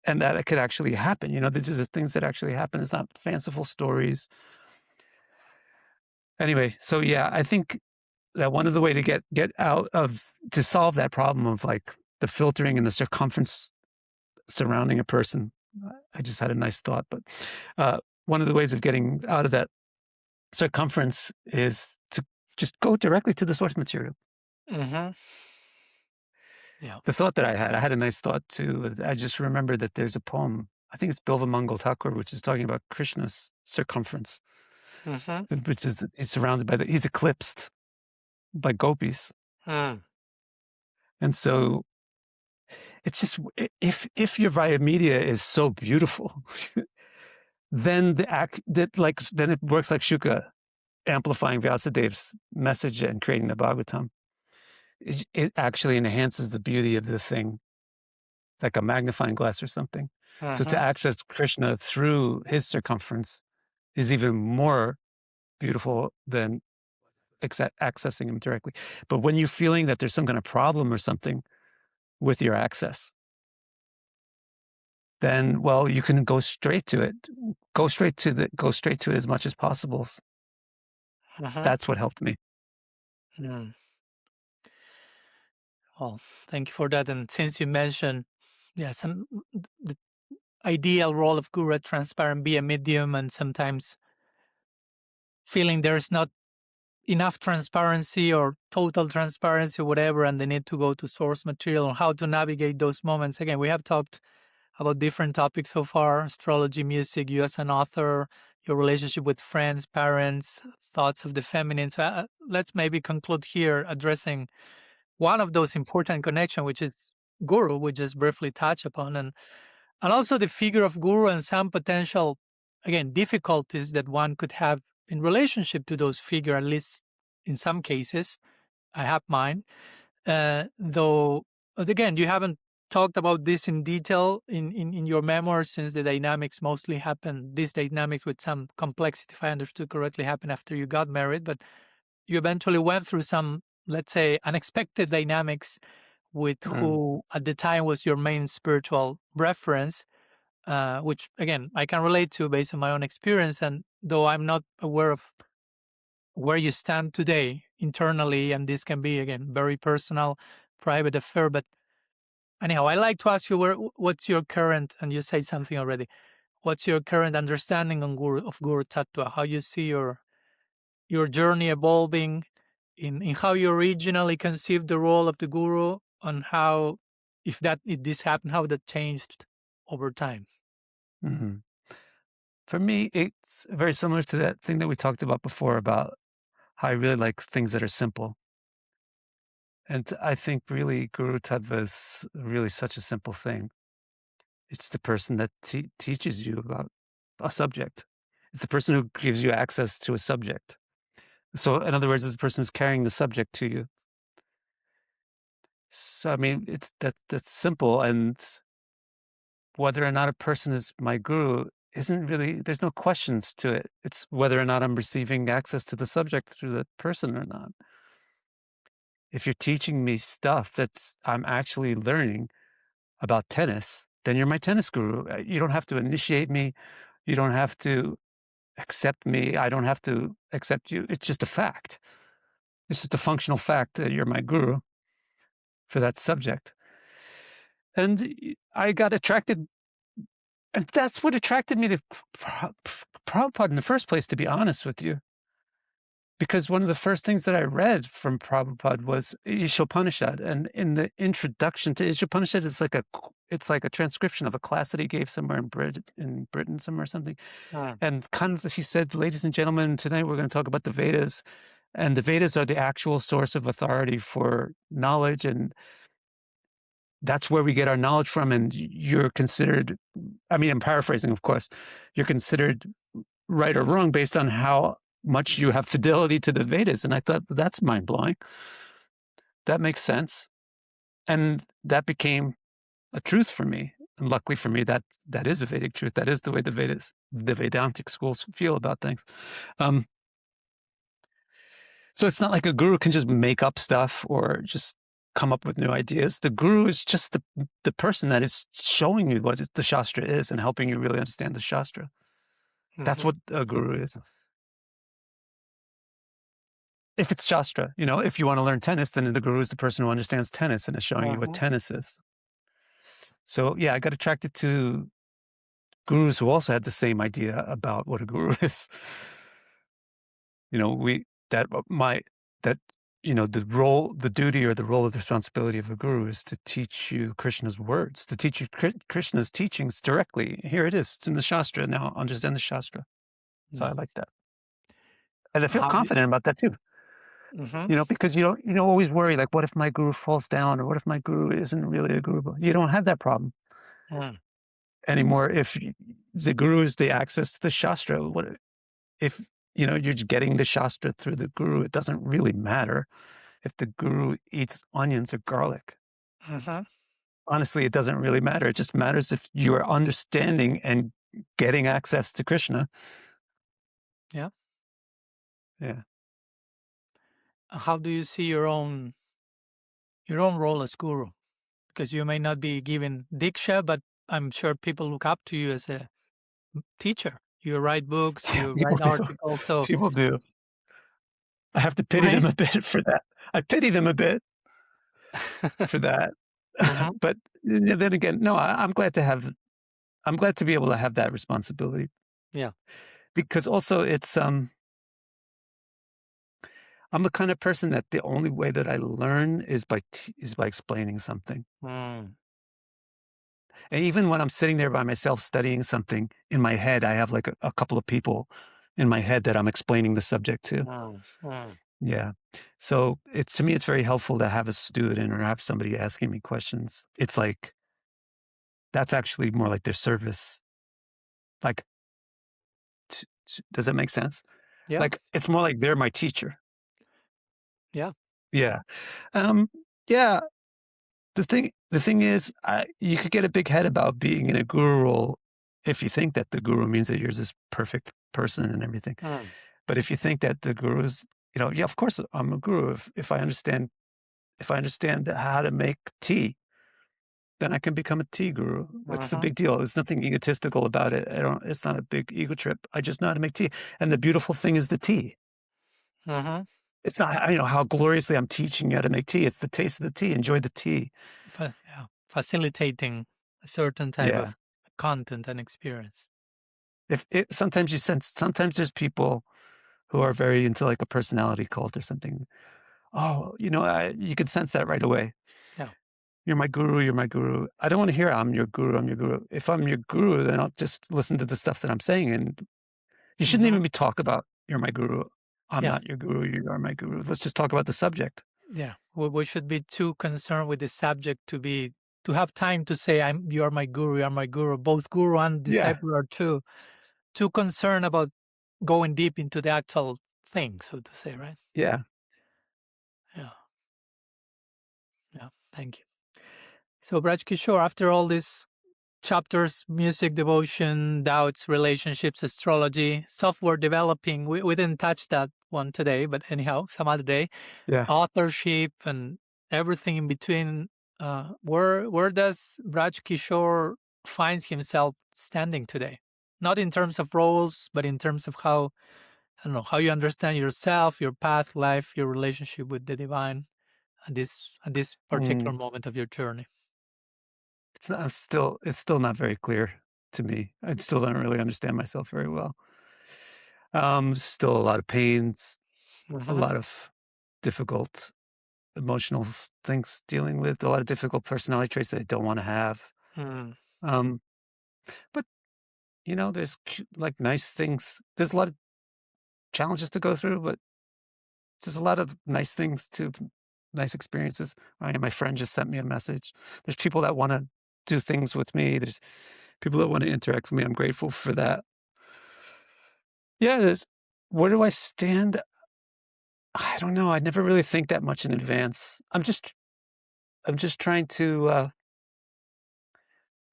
and that it could actually happen. You know, these are things that actually happen. It's not fanciful stories. Anyway, so yeah, I think that one of the way to to solve that problem of like the filtering and the circumference surrounding a person, I just had a nice thought, but one of the ways of getting out of that circumference is to just go directly to the source material. Mm-hmm. Yeah. The thought that I had a nice thought too. I just remembered that there's a poem, I think it's Bilva Mangal Thakur, which is talking about Krishna's circumference, Mm-hmm. which is he's surrounded by he's eclipsed by gopis. And so it's just, if your via media is so beautiful, then then it works like Shuka, amplifying Vyasadev's message and creating the Bhagavatam. It actually enhances the beauty of the thing. It's like a magnifying glass or something. So to access Krishna through his circumference is even more beautiful than accessing him directly. But when you're feeling that there's some kind of problem or something with your access, then, well, you can go straight to it. Go straight to it as much as possible. That's what helped me. Well, thank you for that. And since you mentioned, the ideal role of guru at transparent, be a medium, and sometimes feeling there's not enough transparency or total transparency or whatever, and they need to go to source material on how to navigate those moments. Again, we have talked about different topics so far: astrology, music, you as an author, your relationship with friends, parents, thoughts of the feminine. So let's maybe conclude here addressing one of those important connections, which is guru, we just briefly touch upon, and also the figure of guru and some potential, again, difficulties that one could have in relationship to those figure, at least in some cases. I have mine. Though, but again, you haven't talked about this in detail in your memoirs, since the dynamics mostly happen, these dynamics with some complexity, if I understood correctly, happened after you got married, but you eventually went through some, let's say, unexpected dynamics with who at the time was your main spiritual reference, which again, I can relate to based on my own experience. And though I'm not aware of where you stand today internally, and this can be, again, very personal, private affair, but anyhow, I like to ask you what's your current, and you say something already, what's your current understanding on Guru Tattva, how you see your journey evolving, in how you originally conceived the role of the guru, on how, if this happened, how that changed over time. Mm-hmm. For me, it's very similar to that thing that we talked about before about how I really like things that are simple. And I think really Guru Tattva is really such a simple thing. It's the person that teaches you about a subject. It's the person who gives you access to a subject. So in other words, it's the person who's carrying the subject to you. So, I mean, that's simple. And whether or not a person is my guru isn't really, there's no questions to it. It's whether or not I'm receiving access to the subject through the person or not. If you're teaching me stuff that's I'm actually learning about tennis, then you're my tennis guru. You don't have to initiate me. You don't have to accept me. I don't have to accept you. It's just a fact. It's just a functional fact that you're my guru for that subject. And I got attracted, and that's what attracted me to Prabhupada in the first place, to be honest with you. Because one of the first things that I read from Prabhupada was Ishopanishad, and in the introduction to Ishopanishad, it's like a transcription of a class that he gave somewhere in Britain somewhere or something. And kind of he said, "Ladies and gentlemen, tonight we're going to talk about the Vedas, and the Vedas are the actual source of authority for knowledge, and that's where we get our knowledge from. And you're considered, I mean, I'm paraphrasing, of course, you're considered right or wrong based on how much you have fidelity to the Vedas." And I thought, that's mind-blowing. That makes sense. And that became a truth for me. And luckily for me, that is a Vedic truth. That is the way the Vedantic schools feel about things. So it's not like a guru can just make up stuff or just come up with new ideas. The guru is just the person that is showing you what the Shastra is and helping you really understand the Shastra. That's what a guru is. If it's Shastra, if you want to learn tennis, then the guru is the person who understands tennis and is showing you what tennis is. So yeah, I got attracted to gurus who also had the same idea about what a guru is. The role, the duty, or the role of the responsibility of a guru is to teach you Krishna's words, to teach you Krishna's teachings directly. Here it is. It's in the Shastra. Now understand the Shastra. So I like that. And I feel confident about that too. Because you don't always worry, like, what if my guru falls down, or what if my guru isn't really a guru? You don't have that problem anymore. If the guru is the access to the Shastra, if you're just getting the Shastra through the guru, it doesn't really matter if the guru eats onions or garlic. Honestly, it doesn't really matter. It just matters if you are understanding and getting access to Krishna. Yeah. Yeah. How do you see your own role as guru? Because you may not be given diksha, but I'm sure people look up to you as a teacher. You write books, you write articles. So people do. I have to pity them a bit for that. I pity them a bit for that. But then again, no, I'm glad to be able to have that responsibility. Yeah. Because also it's, I'm the kind of person that the only way that I learn is by explaining something. And even when I'm sitting there by myself studying something in my head, I have like a couple of people in my head that I'm explaining the subject to. Yeah. So to me, it's very helpful to have a student or have somebody asking me questions. It's like, that's actually more like their service. Like, does that make sense? Yeah. Like, it's more like they're my teacher. Yeah. Yeah. Um, yeah. The thing is, you could get a big head about being in a guru role if you think that the guru means that you're this perfect person and everything. But if you think that the guru is, yeah, of course I'm a guru. If I understand how to make tea, then I can become a tea guru. What's the big deal? There's nothing egotistical about it. It's not a big ego trip. I just know how to make tea. And the beautiful thing is the tea. It's not, how gloriously I'm teaching you how to make tea. It's the taste of the tea. Enjoy the tea. Facilitating a certain type of content and experience. Sometimes there's people who are very into like a personality cult or something. Oh, you can sense that right away. Yeah. You're my guru. You're my guru. I don't want to hear I'm your guru. I'm your guru. If I'm your guru, then I'll just listen to the stuff that I'm saying. And you shouldn't even be talk about you're my guru. I'm not your guru. You are my guru. Let's just talk about the subject. Yeah. We should be too concerned with the subject to have time to say you are my guru. You are my guru. Both guru and disciple are too concerned about going deep into the actual thing, so to say, right? Yeah. Yeah. Yeah. Thank you. So, Vraja Kishor, after all these chapters, music, devotion, doubts, relationships, astrology, software developing, we didn't touch that one today, but anyhow, some other day, authorship and everything in between, where does Vraja Kishor finds himself standing today? Not in terms of roles, but in terms of how you understand yourself, your path, life, your relationship with the divine at this particular moment of your journey. It's still not very clear to me. I still don't really understand myself very well. Still a lot of pains, a lot of difficult emotional things dealing with, a lot of difficult personality traits that I don't want to have. But there's like nice things. There's a lot of challenges to go through, but there's a lot of nice things too, nice experiences. My friend just sent me a message. There's people that want to do things with me. There's people that want to interact with me. I'm grateful for that. Yeah, where do I stand? I don't know. I never really think that much in advance. I'm just trying to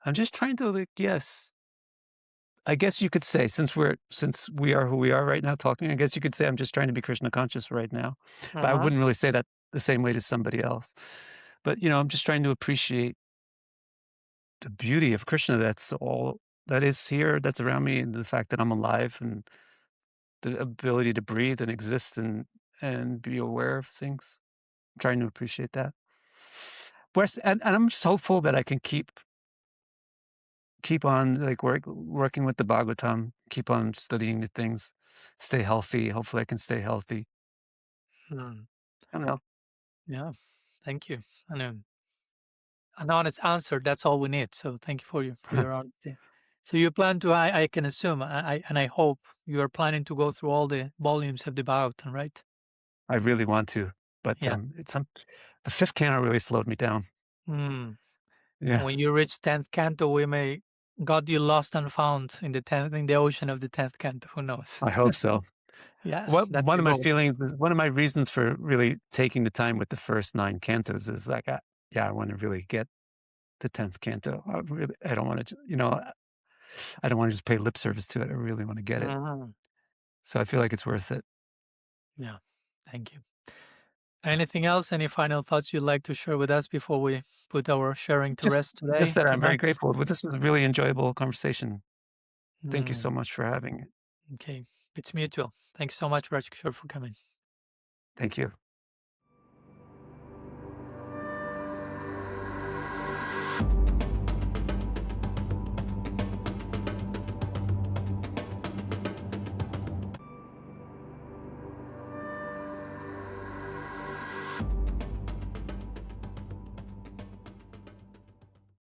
like, yes. I guess you could say since we are who we are right now talking, I guess you could say I'm just trying to be Krishna conscious right now. But I wouldn't really say that the same way to somebody else. But I'm just trying to appreciate the beauty of Krishna that's all that is here, that's around me, and the fact that I'm alive and the ability to breathe and exist and be aware of things. I'm trying to appreciate that. And I'm just hopeful that I can keep on like working with the Bhagavatam, keep on studying the things, stay healthy. Hopefully I can stay healthy. I don't know. Yeah, thank you. And an honest answer, that's all we need. So thank you for your honesty. So you plan to, I can assume, and I hope you are planning to go through all the volumes of the Bhagavatam, right? I really want to, but the fifth canto really slowed me down. And when you reach 10th canto, we may got you lost and found in the ocean of the 10th canto. Who knows? I hope so. Yeah. One of my feelings is one of my reasons for really taking the time with the first 9 cantos is like, I want to really get the 10th canto. I don't want to, I don't want to just pay lip service to it. I really want to get it. So I feel like it's worth it. Yeah. Thank you. Anything else? Any final thoughts you'd like to share with us before we put our sharing to rest today? Just that I'm very grateful. This was a really enjoyable conversation. Thank you so much for having it. Okay. It's mutual. Thank you so much, Vraja Kishor, for coming. Thank you.